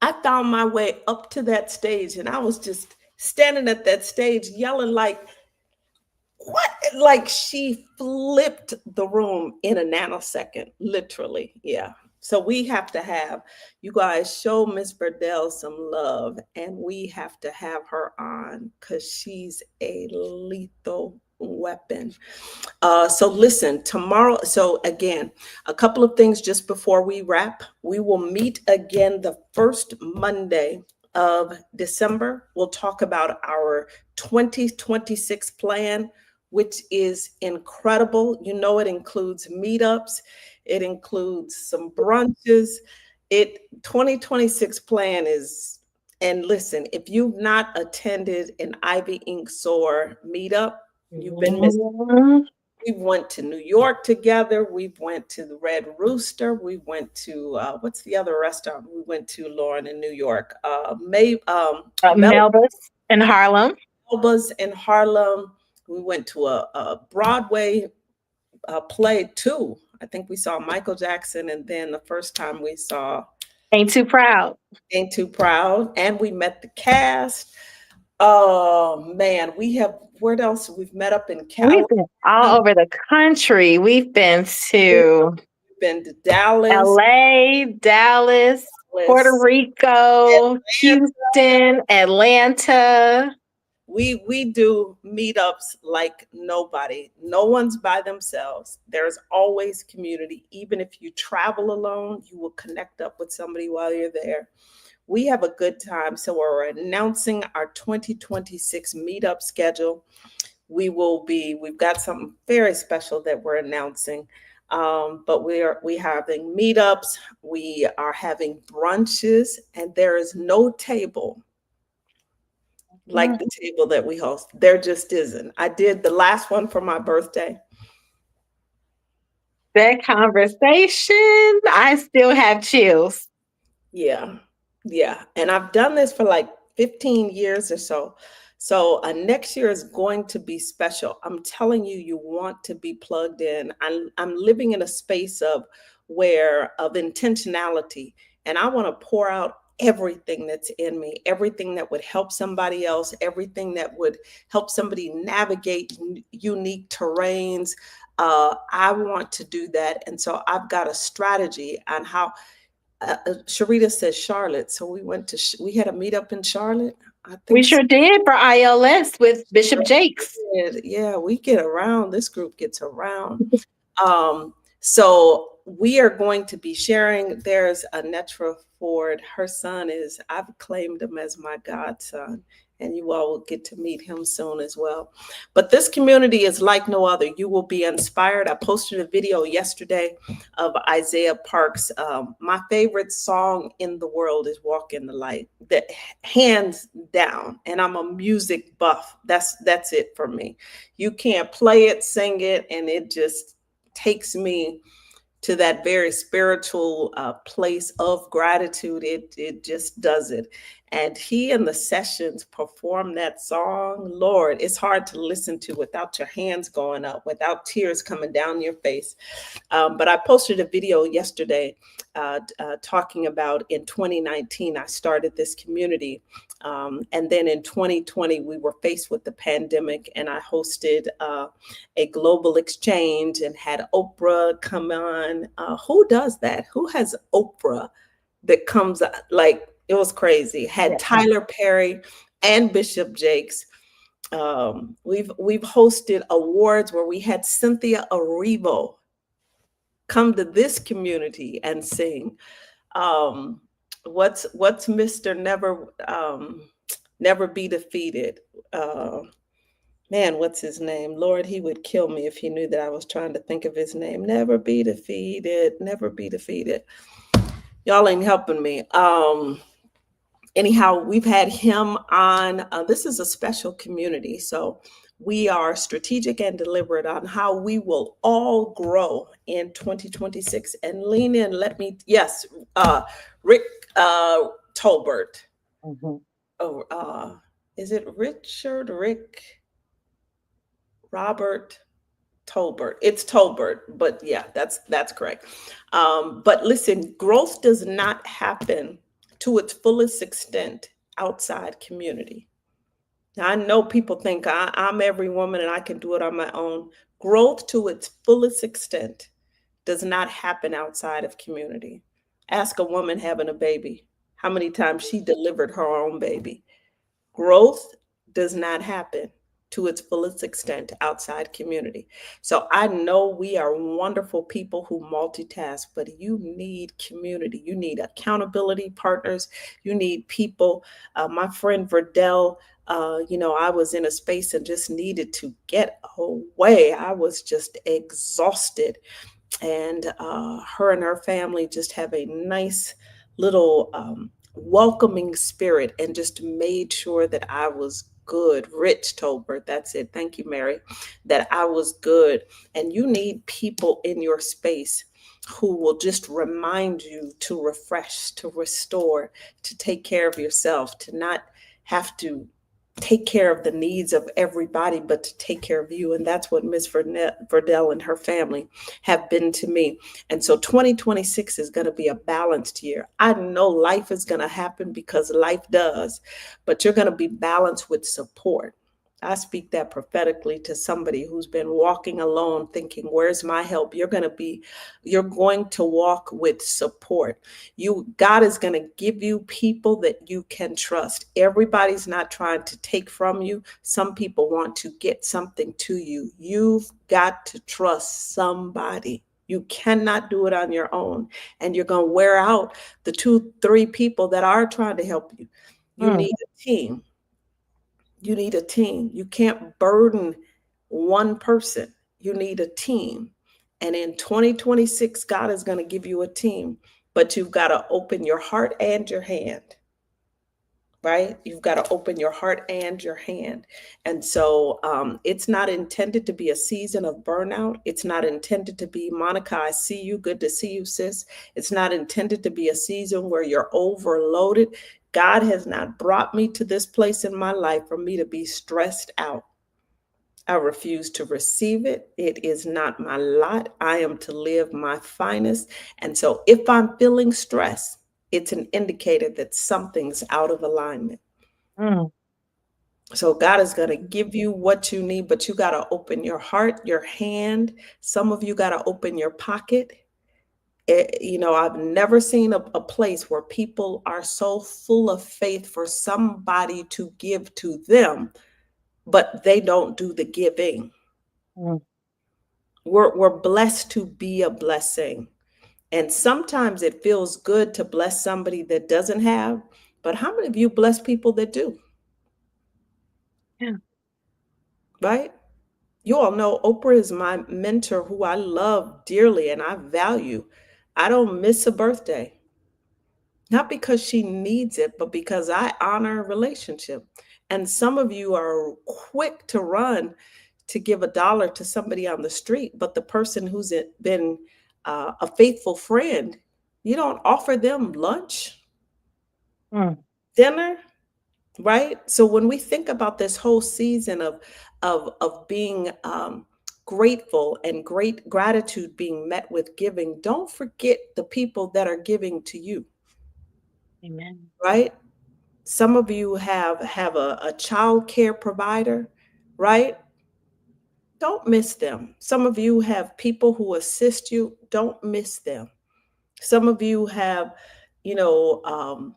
I found my way up to that stage, and I was just standing at that stage yelling like, what? Like she flipped the room in a nanosecond, literally. Yeah. So we have to have, you guys show Miss Verdell some love, and we have to have her on because she's a lethal weapon. So listen, tomorrow. So again, a couple of things just before we wrap. We will meet again the first Monday of December. We'll talk about our 2026 plan, which is incredible. You know, it includes meetups, it includes some brunches. 2026 plan is, and listen, if you've not attended an Ivy Inc. SOAR meetup, you've been missing. We went to New York together. We went to the Red Rooster. We went to what's the other restaurant we went to, Lauren, in New York? Melba's in Harlem. Melba's in Harlem. We went to a Broadway play too. I think we saw Michael Jackson, and then the first time we saw Ain't Too Proud. Ain't Too Proud, and we met the cast. Oh man, where else? We've met up in California. We've been all over the country. We've been to Dallas, LA, Dallas, Puerto Rico, Houston, Atlanta. We do meetups like nobody. No one's by themselves. There's always community. Even if you travel alone, you will connect up with somebody while you're there. We have a good time. So we're announcing our 2026 meetup schedule. We've got something very special that we're announcing. But we having meetups, we are having brunches, and there is no table like the table that we host. There just isn't. I did the last one for my birthday. That conversation, I still have chills. Yeah. Yeah. And I've done this for like 15 years or so. So next year is going to be special. I'm telling you, you want to be plugged in. I'm living in a space of intentionality, and I want to pour out everything that's in me, everything that would help somebody else, everything that would help somebody navigate unique terrains. I want to do that. And so I've got a strategy on how. Sharita says Charlotte, so we had a meetup in Charlotte. I We think so. sure did for ILS with Bishop Jakes. Yeah, we get around. This group gets around. So we are going to be sharing. There's a Netra Ford. Her son is, I've claimed him as my godson, and you all will get to meet him soon as well. But this community is like no other. You will be inspired. I posted a video yesterday of Isaiah Parks. My favorite song in the world is Walk in the Light. That hands down. And I'm a music buff. That's it for me. You can't play it, sing it, and it just takes me to that very spiritual place of gratitude. It just does it. And he in the sessions performed that song. Lord, it's hard to listen to without your hands going up, without tears coming down your face. But I posted a video yesterday talking about in 2019, I started this community. And then in 2020, we were faced with the pandemic, and I hosted a global exchange and had Oprah come on. Who does that? Who has Oprah that comes like, it was crazy. Had Tyler Perry and Bishop Jakes. We've hosted awards where we had Cynthia Erivo come to this community and sing. What's Mr. Never Be Defeated? Man, what's his name? Lord, he would kill me if he knew that I was trying to think of his name. Never be defeated. Never be defeated. Y'all ain't helping me. Anyhow, we've had him on. This is a special community. So we are strategic and deliberate on how we will all grow in 2026 and lean in. Yes, Rick Tolbert. Oh, is it Rick Robert Tolbert? It's Tolbert, but yeah, that's correct. But listen, growth does not happen to its fullest extent outside community. Now, I know people think I'm every woman and I can do it on my own. Growth to its fullest extent does not happen outside of community. Ask a woman having a baby how many times she delivered her own baby. Growth does not happen to its fullest extent outside community. So I know we are wonderful people who multitask, but you need community. You need accountability partners. You need people. My friend Verdell, I was in a space and just needed to get away. I was just exhausted. And her and her family just have a nice little welcoming spirit and just made sure that I was good. Rich Tolbert, that's it. Thank you, Mary, that I was good. And you need people in your space who will just remind you to refresh, to restore, to take care of yourself, to not have to take care of the needs of everybody, but to take care of you. And that's what Miss Verdell and her family have been to me. And so 2026 is going to be a balanced year. I know life is going to happen because life does, but you're going to be balanced with support. I speak that prophetically to somebody who's been walking alone thinking, where's my help? You're going to walk with support. God is going to give you people that you can trust. Everybody's not trying to take from you. Some people want to get something to you. You've got to trust somebody. You cannot do it on your own. And you're going to wear out the 2-3 people that are trying to help you. You need a team. You need a team. You can't burden one person. You need a team. And in 2026, God is going to give you a team, but you've got to open your heart and your hand, right? You've got to open your heart and your hand. And so it's not intended to be a season of burnout. It's not intended to be, Monica, I see you. Good to see you, sis. It's not intended to be a season where you're overloaded. God has not brought me to this place in my life for me to be stressed out. I refuse to receive it. It is not my lot. I am to live my finest. And so if I'm feeling stress, it's an indicator that something's out of alignment. Mm. So God is going to give you what you need, but you got to open your heart, your hand. Some of you got to open your pocket. I've never seen a place where people are so full of faith for somebody to give to them, but they don't do the giving. Mm. We're blessed to be a blessing. And sometimes it feels good to bless somebody that doesn't have. But how many of you bless people that do? Yeah. Right? You all know Oprah is my mentor who I love dearly and I value. I don't miss a birthday. Not because she needs it, but because I honor a relationship. And some of you are quick to run to give $1 to somebody on the street, but the person who's been a faithful friend, you don't offer them lunch, dinner, right? So when we think about this whole season of being grateful and great gratitude being met with giving, don't forget the people that are giving to you. Amen. Right? Some of you have a child care provider, right? Don't miss them. Some of you have people who assist you. Don't miss them. Some of you have, you know,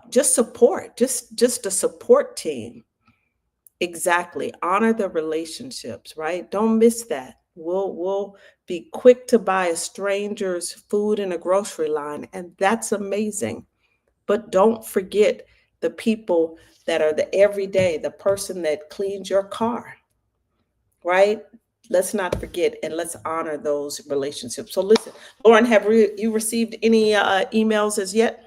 just support, just a support team. Exactly. Honor the relationships, right? Don't miss that. We'll be quick to buy a stranger's food in a grocery line, and that's amazing. But don't forget the people that are the everyday, the person that cleans your car, right? Let's not forget and let's honor those relationships. So listen, Lauren, have you received any emails as yet?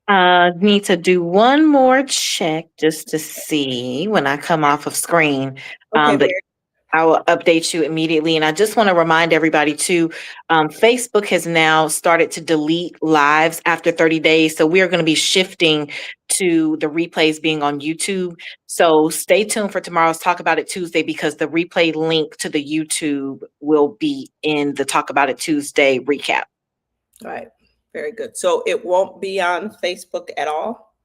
Need to do one more check just to see when I come off of screen. Okay, But I will update you immediately. And I just want to remind everybody too, Facebook has now started to delete lives after 30 days. So we are going to be shifting to the replays being on YouTube. So stay tuned for tomorrow's Talk About It Tuesday, because the replay link to the YouTube will be in the Talk About It Tuesday recap. All right. Very good. So it won't be on Facebook at all?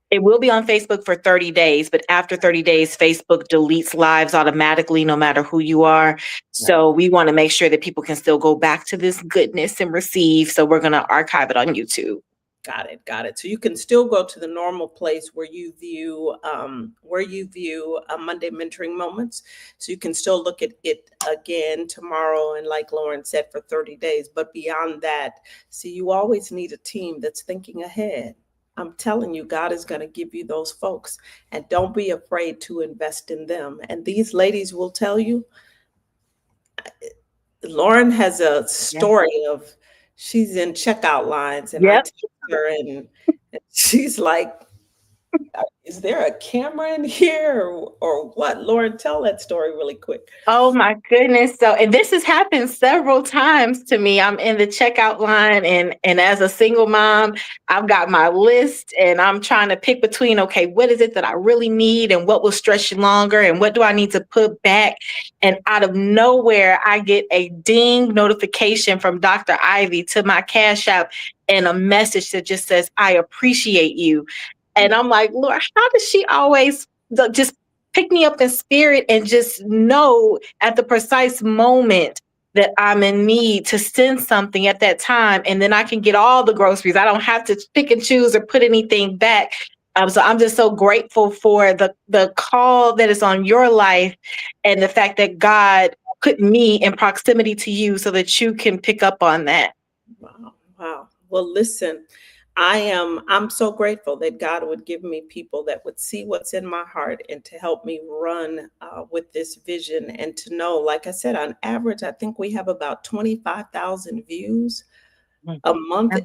It will be on Facebook for 30 days, but after 30 days, Facebook deletes lives automatically, no matter who you are. So we want to make sure that people can still go back to this goodness and receive. So we're going to archive it on YouTube. Got it. Got it. So you can still go to the normal place where you view Monday mentoring moments. So you can still look at it again tomorrow, and like Lauren said, for 30 days. But beyond that, see, you always need a team that's thinking ahead. I'm telling you, God is going to give you those folks, and don't be afraid to invest in them. And these ladies will tell you. Lauren has a story of she's in checkout lines, and I text her, and she's like, is there a camera in here or what? Lauren, tell that story really quick. Oh my goodness. So, and this has happened several times to me. I'm in the checkout line, and as a single mom, I've got my list and I'm trying to pick between, okay, what is it that I really need and what will stretch longer and what do I need to put back? And out of nowhere, I get a ding notification from Dr. Ivy to my Cash App and a message that just says, I appreciate you. And I'm like, Lord, how does she always just pick me up in spirit and just know at the precise moment that I'm in need to send something at that time, and then I can get all the groceries. I don't have to pick and choose or put anything back. So I'm just so grateful for the call that is on your life, and the fact that God put me in proximity to you so that you can pick up on that. Wow. Wow. Well, listen, I'm so grateful that God would give me people that would see what's in my heart and to help me run with this vision, and to know, like I said, on average, I think we have about 25,000 views a month.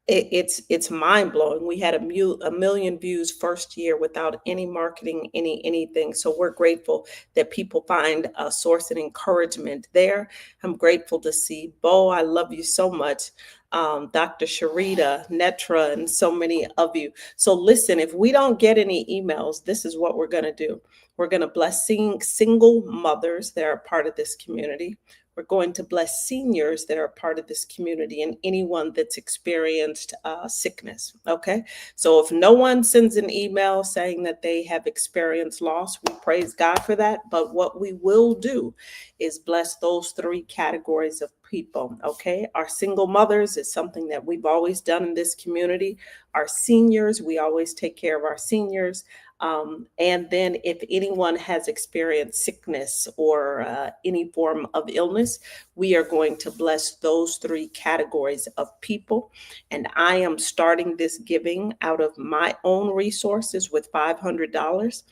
It's mind blowing. We had a million views first year without any marketing, anything. So we're grateful that people find a source and encouragement there. I'm grateful to see Bo. I love you so much. Dr. Sharita, Netra, and so many of you. So listen, if we don't get any emails, this is what we're going to do. We're going to bless single mothers that are part of this community. We're going to bless seniors that are part of this community and anyone that's experienced sickness. Okay. So if no one sends an email saying that they have experienced loss, we praise God for that. But what we will do is bless those three categories of people. Okay. Our single mothers is something that we've always done in this community. Our seniors, we always take care of our seniors. And then if anyone has experienced sickness or any form of illness, we are going to bless those three categories of people. And I am starting this giving out of my own resources with $500.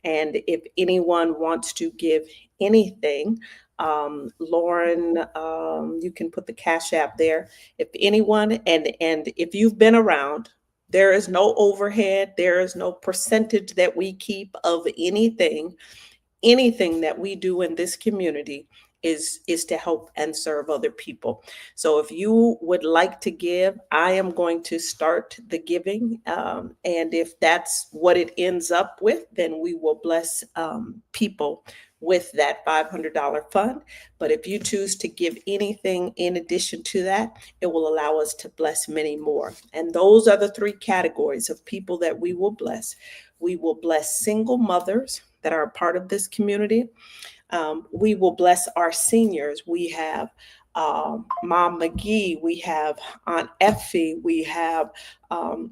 And if anyone wants to give anything, Lauren, you can put the Cash App there. If anyone, and if you've been around, there is no overhead. There is no percentage that we keep of anything. Anything that we do in this community is to help and serve other people. So if you would like to give, I am going to start the giving. And if that's what it ends up with, then we will bless people with that $500 fund. But if you choose to give anything in addition to that, it will allow us to bless many more. And those are the three categories of people that we will bless. We will bless single mothers that are a part of this community. We will bless our seniors. We have Mom McGee, we have Aunt Effie, we have,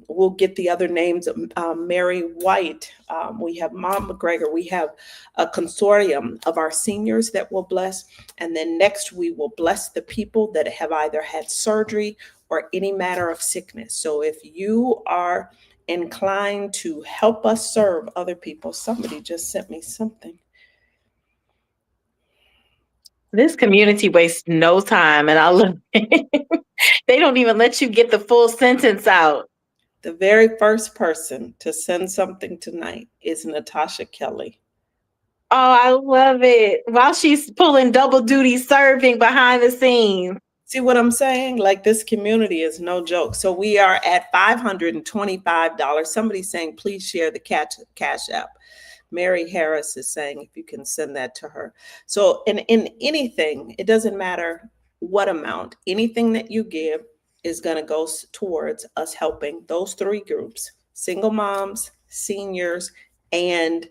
we'll get the other names, Mary White, we have Mom McGregor, we have a consortium of our seniors that we'll bless. And then next we will bless the people that have either had surgery or any matter of sickness. So if you are inclined to help us serve other people, somebody just sent me something. This community wastes no time, and I love it. They don't even let you get the full sentence out. The very first person to send something tonight is Natasha Kelly. Oh, I love it. While she's pulling double duty serving behind the scenes. See what I'm saying? Like, this community is no joke. So we are at $525. Somebody's saying, please share the Cash App. Mary Harris is saying if you can send that to her. So in anything, it doesn't matter what amount, anything that you give is going to go towards us helping those three groups: single moms, seniors, and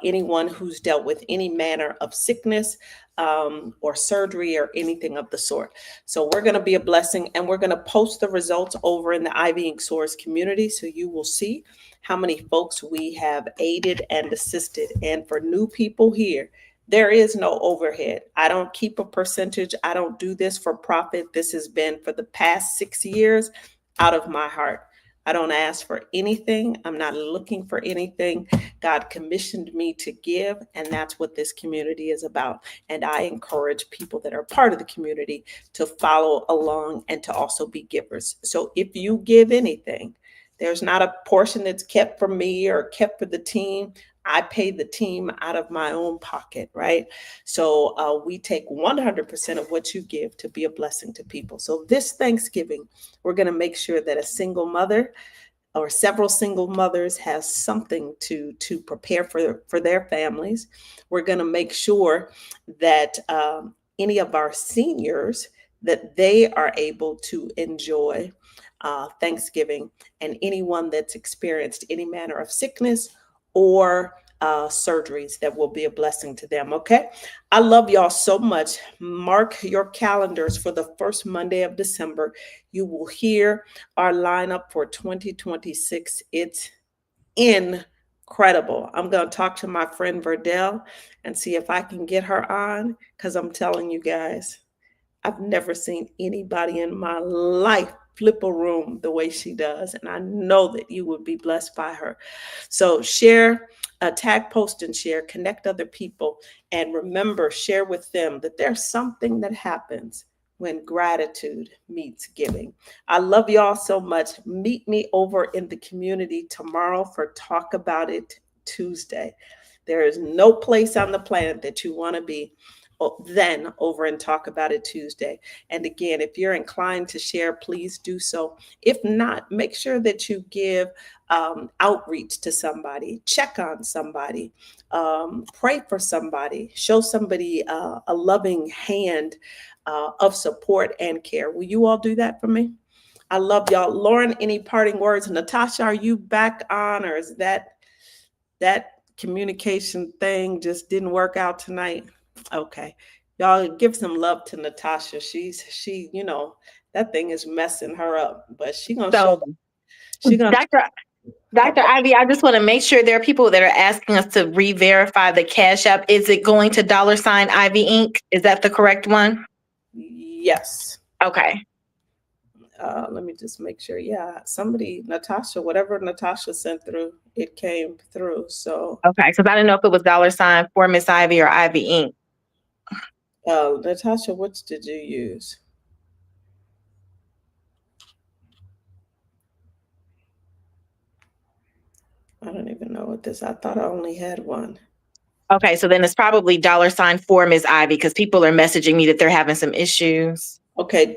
anyone who's dealt with any manner of sickness or surgery or anything of the sort. So we're going to be a blessing, and we're going to post the results over in the Ivy Ink Source community, so you will see how many folks we have aided and assisted. And for new people here, there is no overhead. I don't keep a percentage. I don't do this for profit. This has been for the past 6 years out of my heart. I don't ask for anything. I'm not looking for anything. God commissioned me to give, and that's what this community is about. And I encourage people that are part of the community to follow along and to also be givers. So if you give anything, there's not a portion that's kept for me or kept for the team. I pay the team out of my own pocket, right? So we take 100% of what you give to be a blessing to people. So this Thanksgiving, we're going to make sure that a single mother or several single mothers has something to prepare for their families. We're going to make sure that any of our seniors, that they are able to enjoy Thanksgiving, and anyone that's experienced any manner of sickness or surgeries, that will be a blessing to them. Okay. I love y'all so much. Mark your calendars for the first Monday of December. You will hear our lineup for 2026. It's incredible. I'm going to talk to my friend Verdell and see if I can get her on, because I'm telling you guys, I've never seen anybody in my life flip a room the way she does. And I know that you would be blessed by her. So share, tag, post, and share, connect other people. And remember, share with them that there's something that happens when gratitude meets giving. I love y'all so much. Meet me over in the community tomorrow for Talk About It Tuesday. There is no place on the planet that you want to be than over and Talk About It Tuesday. And again, if you're inclined to share, please do so. If not, make sure that you give outreach to somebody, check on somebody, pray for somebody, show somebody a loving hand of support and care. Will you all do that for me? I love y'all. Lauren, any parting words? Natasha, are you back on, or is that communication thing just didn't work out tonight? Okay. Y'all give some love to Natasha. She, that thing is messing her up, but she gonna show. So, She gonna. Dr. Ivy, I just want to make sure there are people that are asking us to re-verify the Cash App. Is it going to $Ivy Inc.? Is that the correct one? Yes. Okay. Let me just make sure. Yeah, somebody, Natasha, whatever Natasha sent through, it came through. So okay, because I didn't know if it was for Miss Ivy or Ivy Inc. Natasha, which did you use? I don't even know what this. I thought I only had one. Okay, so then it's probably $for Miss Ivy because people are messaging me that they're having some issues. Okay,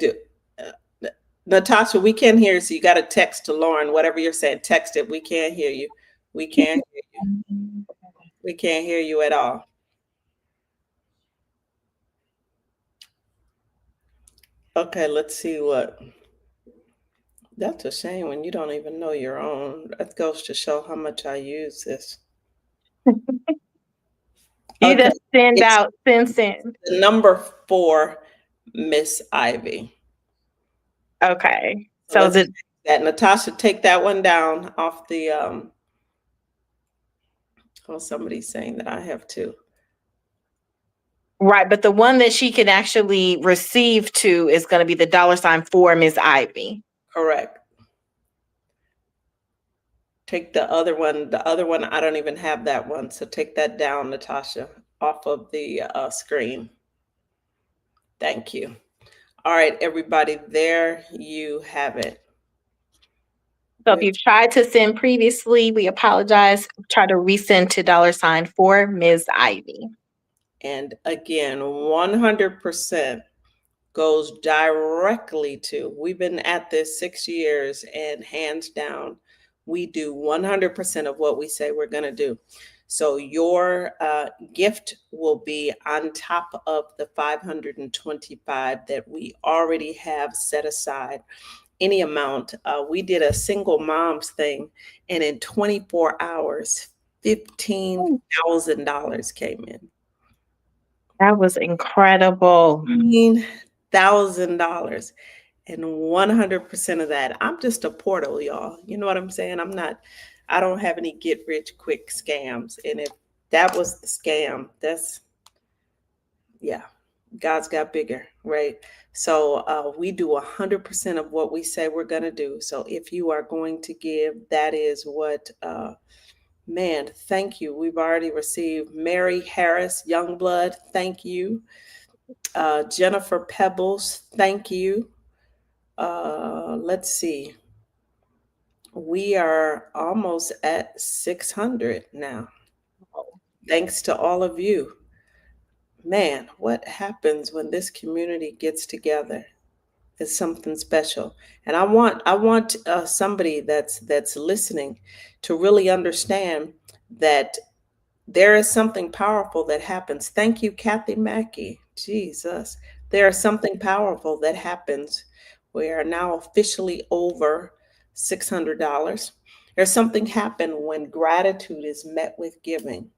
Natasha, we can't hear you, so you got to text to Lauren. Whatever you're saying, text it. We can't hear you. We can't hear you. We can't hear you at all. Okay, let's see what. That's a shame when you don't even know your own. That goes to show how much I use this. You just send. The number 4, Miss Ivy. Okay. So that Natasha, take that one down off the oh, somebody's saying that I have two. Right, but the one that she can actually receive to is going to be the $for Miss Ivy. Correct. Take the other one. The other one, I don't even have that one. So take that down, Natasha, off of the screen. Thank you. All right, everybody, there you have it. So if you've tried to send previously, we apologize. Try to resend to $for Ms. Ivy. And again, 100% goes directly to, we've been at this 6 years, and hands down, we do 100% of what we say we're going to do. So your gift will be on top of the $525 that we already have set aside. Any amount. We did a single moms thing, and in 24 hours, $15,000 came in. That was incredible. $15,000. And 100% of that, I'm just a portal, y'all. You know what I'm saying? I don't have any get rich quick scams. And if that was the scam, God's got bigger, right? So we do 100% of what we say we're going to do. So if you are going to give, that is what, man, thank you. We've already received Mary Harris, Youngblood, thank you. Jennifer Pebbles, thank you. Let's see. We are almost at 600 now. Thanks to all of you. Man, what happens when this community gets together is something special. And I want somebody that's listening to really understand that there is something powerful that happens. Thank you, Kathy Mackey. Jesus. There is something powerful that happens. We are now officially over $600. There's something happen when gratitude is met with giving.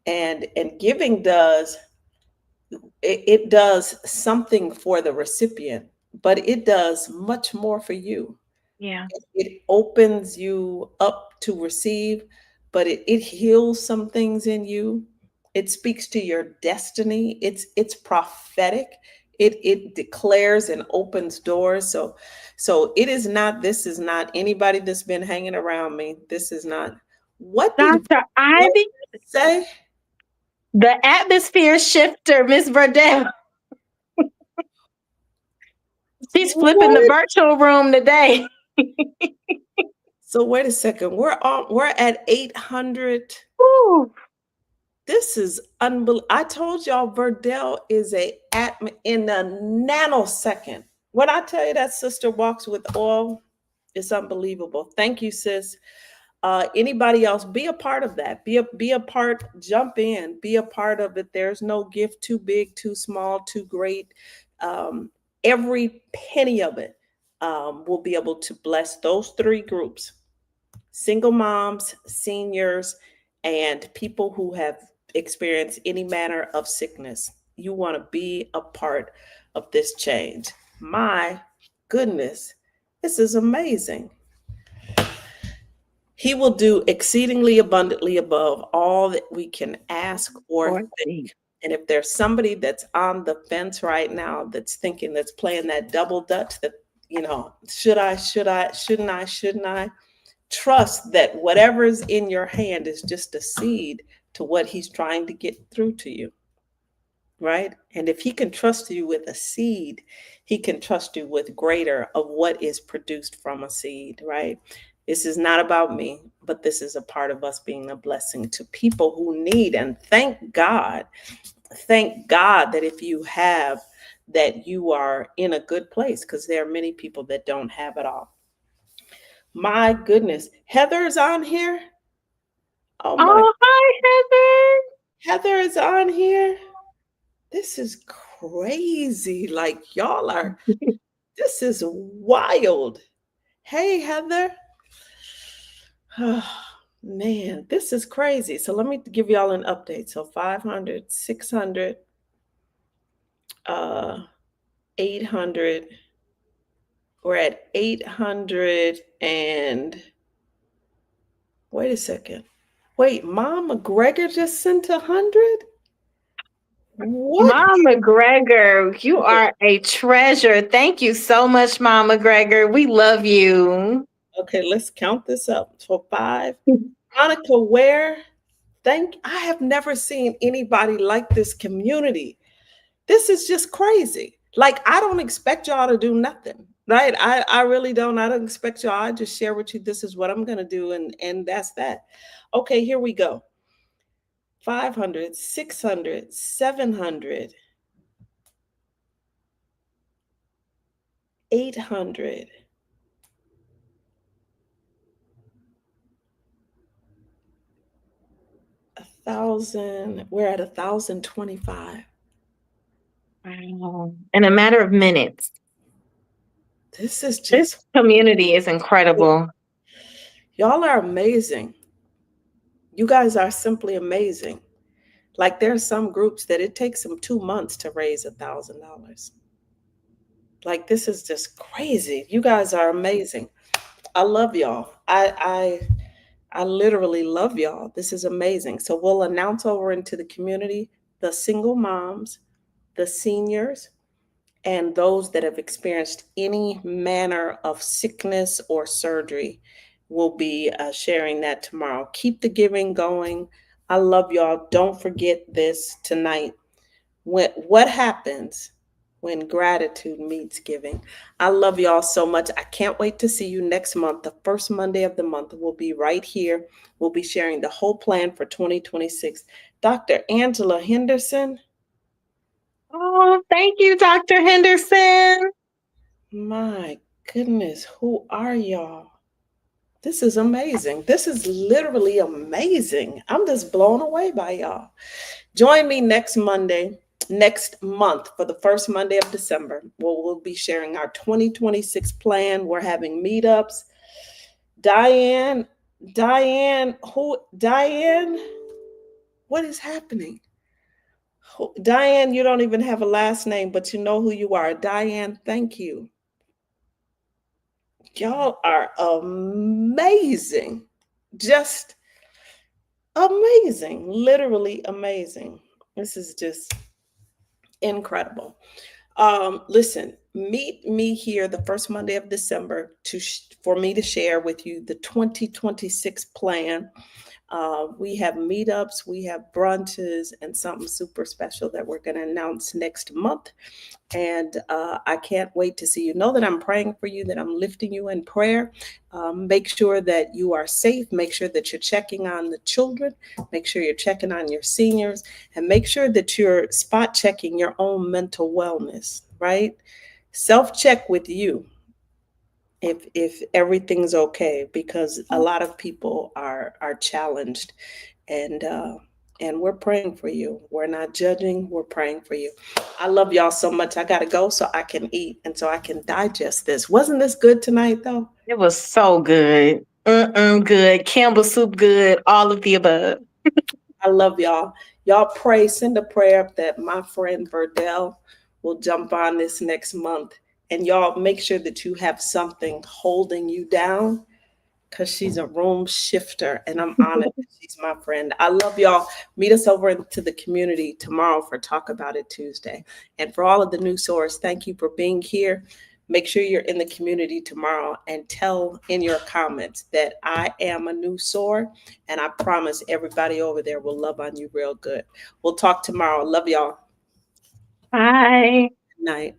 And giving does something for the recipient, but it does much more for you. Yeah. It opens you up to receive, but it heals some things in you. It speaks to your destiny. It's prophetic. It declares and opens doors. So it is not, this is not anybody that's been hanging around me. This is not. What did Dr. what Ivy, say? the atmosphere shifter, Miss Verdell. She's flipping the What? virtual room today. So wait a second. We're at 800. Ooh. This is unbelievable. I told y'all Verdell is in a nanosecond. When I tell you that sister walks with oil, it's unbelievable. Thank you, sis. Anybody else, be a part of that. Be a part, jump in, be a part of it. There's no gift too big, too small, too great. Every penny of it will be able to bless those three groups: single moms, seniors, and people who have experienced any manner of sickness. You want to be a part of this change. My goodness, this is amazing. He will do exceedingly abundantly above all that we can ask or think. And if there's somebody that's on the fence right now that's thinking, that's playing that double dutch, that, should I, shouldn't I? Trust that whatever's in your hand is just a seed to what he's trying to get through to you. Right? And if he can trust you with a seed, he can trust you with greater of what is produced from a seed, right? This is not about me, but this is a part of us being a blessing to people who need. And thank God that if you have, that you are in a good place, because there are many people that don't have it all. My goodness. Heather's on here. Oh my. Oh, hi, Heather is on here. This is crazy. Like, y'all are, this is wild. Hey, Heather. Oh, man, this is crazy. So let me give y'all an update. So 500, 600, 800. We're at 800 and wait a second. Wait, Mom McGregor just sent 100? What? Mom McGregor, you are a treasure. Thank you so much, Mom McGregor. We love you. Okay, let's count this up. So 5. Monica Ware, I have never seen anybody like this community. This is just crazy. Like, I don't expect y'all to do nothing, right? I really don't. I don't expect y'all. I just share with you, this is what I'm going to do. And that's that. Okay, here we go. 500, 600, 700, 800. Thousand. We're at 1,025. Wow. In a matter of minutes. This is just, this community is incredible. Y'all are amazing. You guys are simply amazing. Like, there are some groups that it takes them 2 months to raise $1,000. Like, this is just crazy. You guys are amazing. I love y'all. I literally love y'all. This is amazing. So we'll announce over into the community, the single moms, the seniors, and those that have experienced any manner of sickness or surgery. Will be sharing that tomorrow. Keep the giving going. I love y'all. Don't forget this tonight. What happens when gratitude meets giving? I love y'all so much. I can't wait to see you next month. The first Monday of the month, we'll be right here. We'll be sharing the whole plan for 2026. Dr. Angela Henderson. Oh, thank you, Dr. Henderson. My goodness, who are y'all? This is amazing. This is literally amazing. I'm just blown away by y'all. Join me next month for the first Monday of December, where we'll be sharing our 2026 plan. We're having meetups. Diane, what is happening? Diane, you don't even have a last name, but you know who you are. Diane, thank you. Y'all are amazing. Just amazing. Literally amazing. This is just incredible. Listen, meet me here the first Monday of December for me to share with you the 2026 plan. We have meetups, we have brunches, and something super special that we're going to announce next month. And I can't wait to see you. Know that I'm praying for you, that I'm lifting you in prayer. Make sure that you are safe. Make sure that you're checking on the children. Make sure you're checking on your seniors. And make sure that you're spot checking your own mental wellness, right? Self check with you if everything's okay, because a lot of people are challenged, and we're praying for you. We're not judging, we're praying for you. I love y'all so much. I gotta go so I can eat and so I can digest this. Wasn't this good tonight though? It was so good. Good. Campbell soup good. All of the above. I love y'all. Y'all pray, send a prayer that my friend Verdell will jump on this next month. And y'all make sure that you have something holding you down, because she's a room shifter, and I'm honored that she's my friend. I love y'all. Meet us over into the community tomorrow for Talk About It Tuesday. And for all of the new source, thank you for being here. Make sure you're in the community tomorrow and tell in your comments that I am a new soar, and I promise everybody over there will love on you real good. We'll talk tomorrow. Love y'all. Bye. Good night.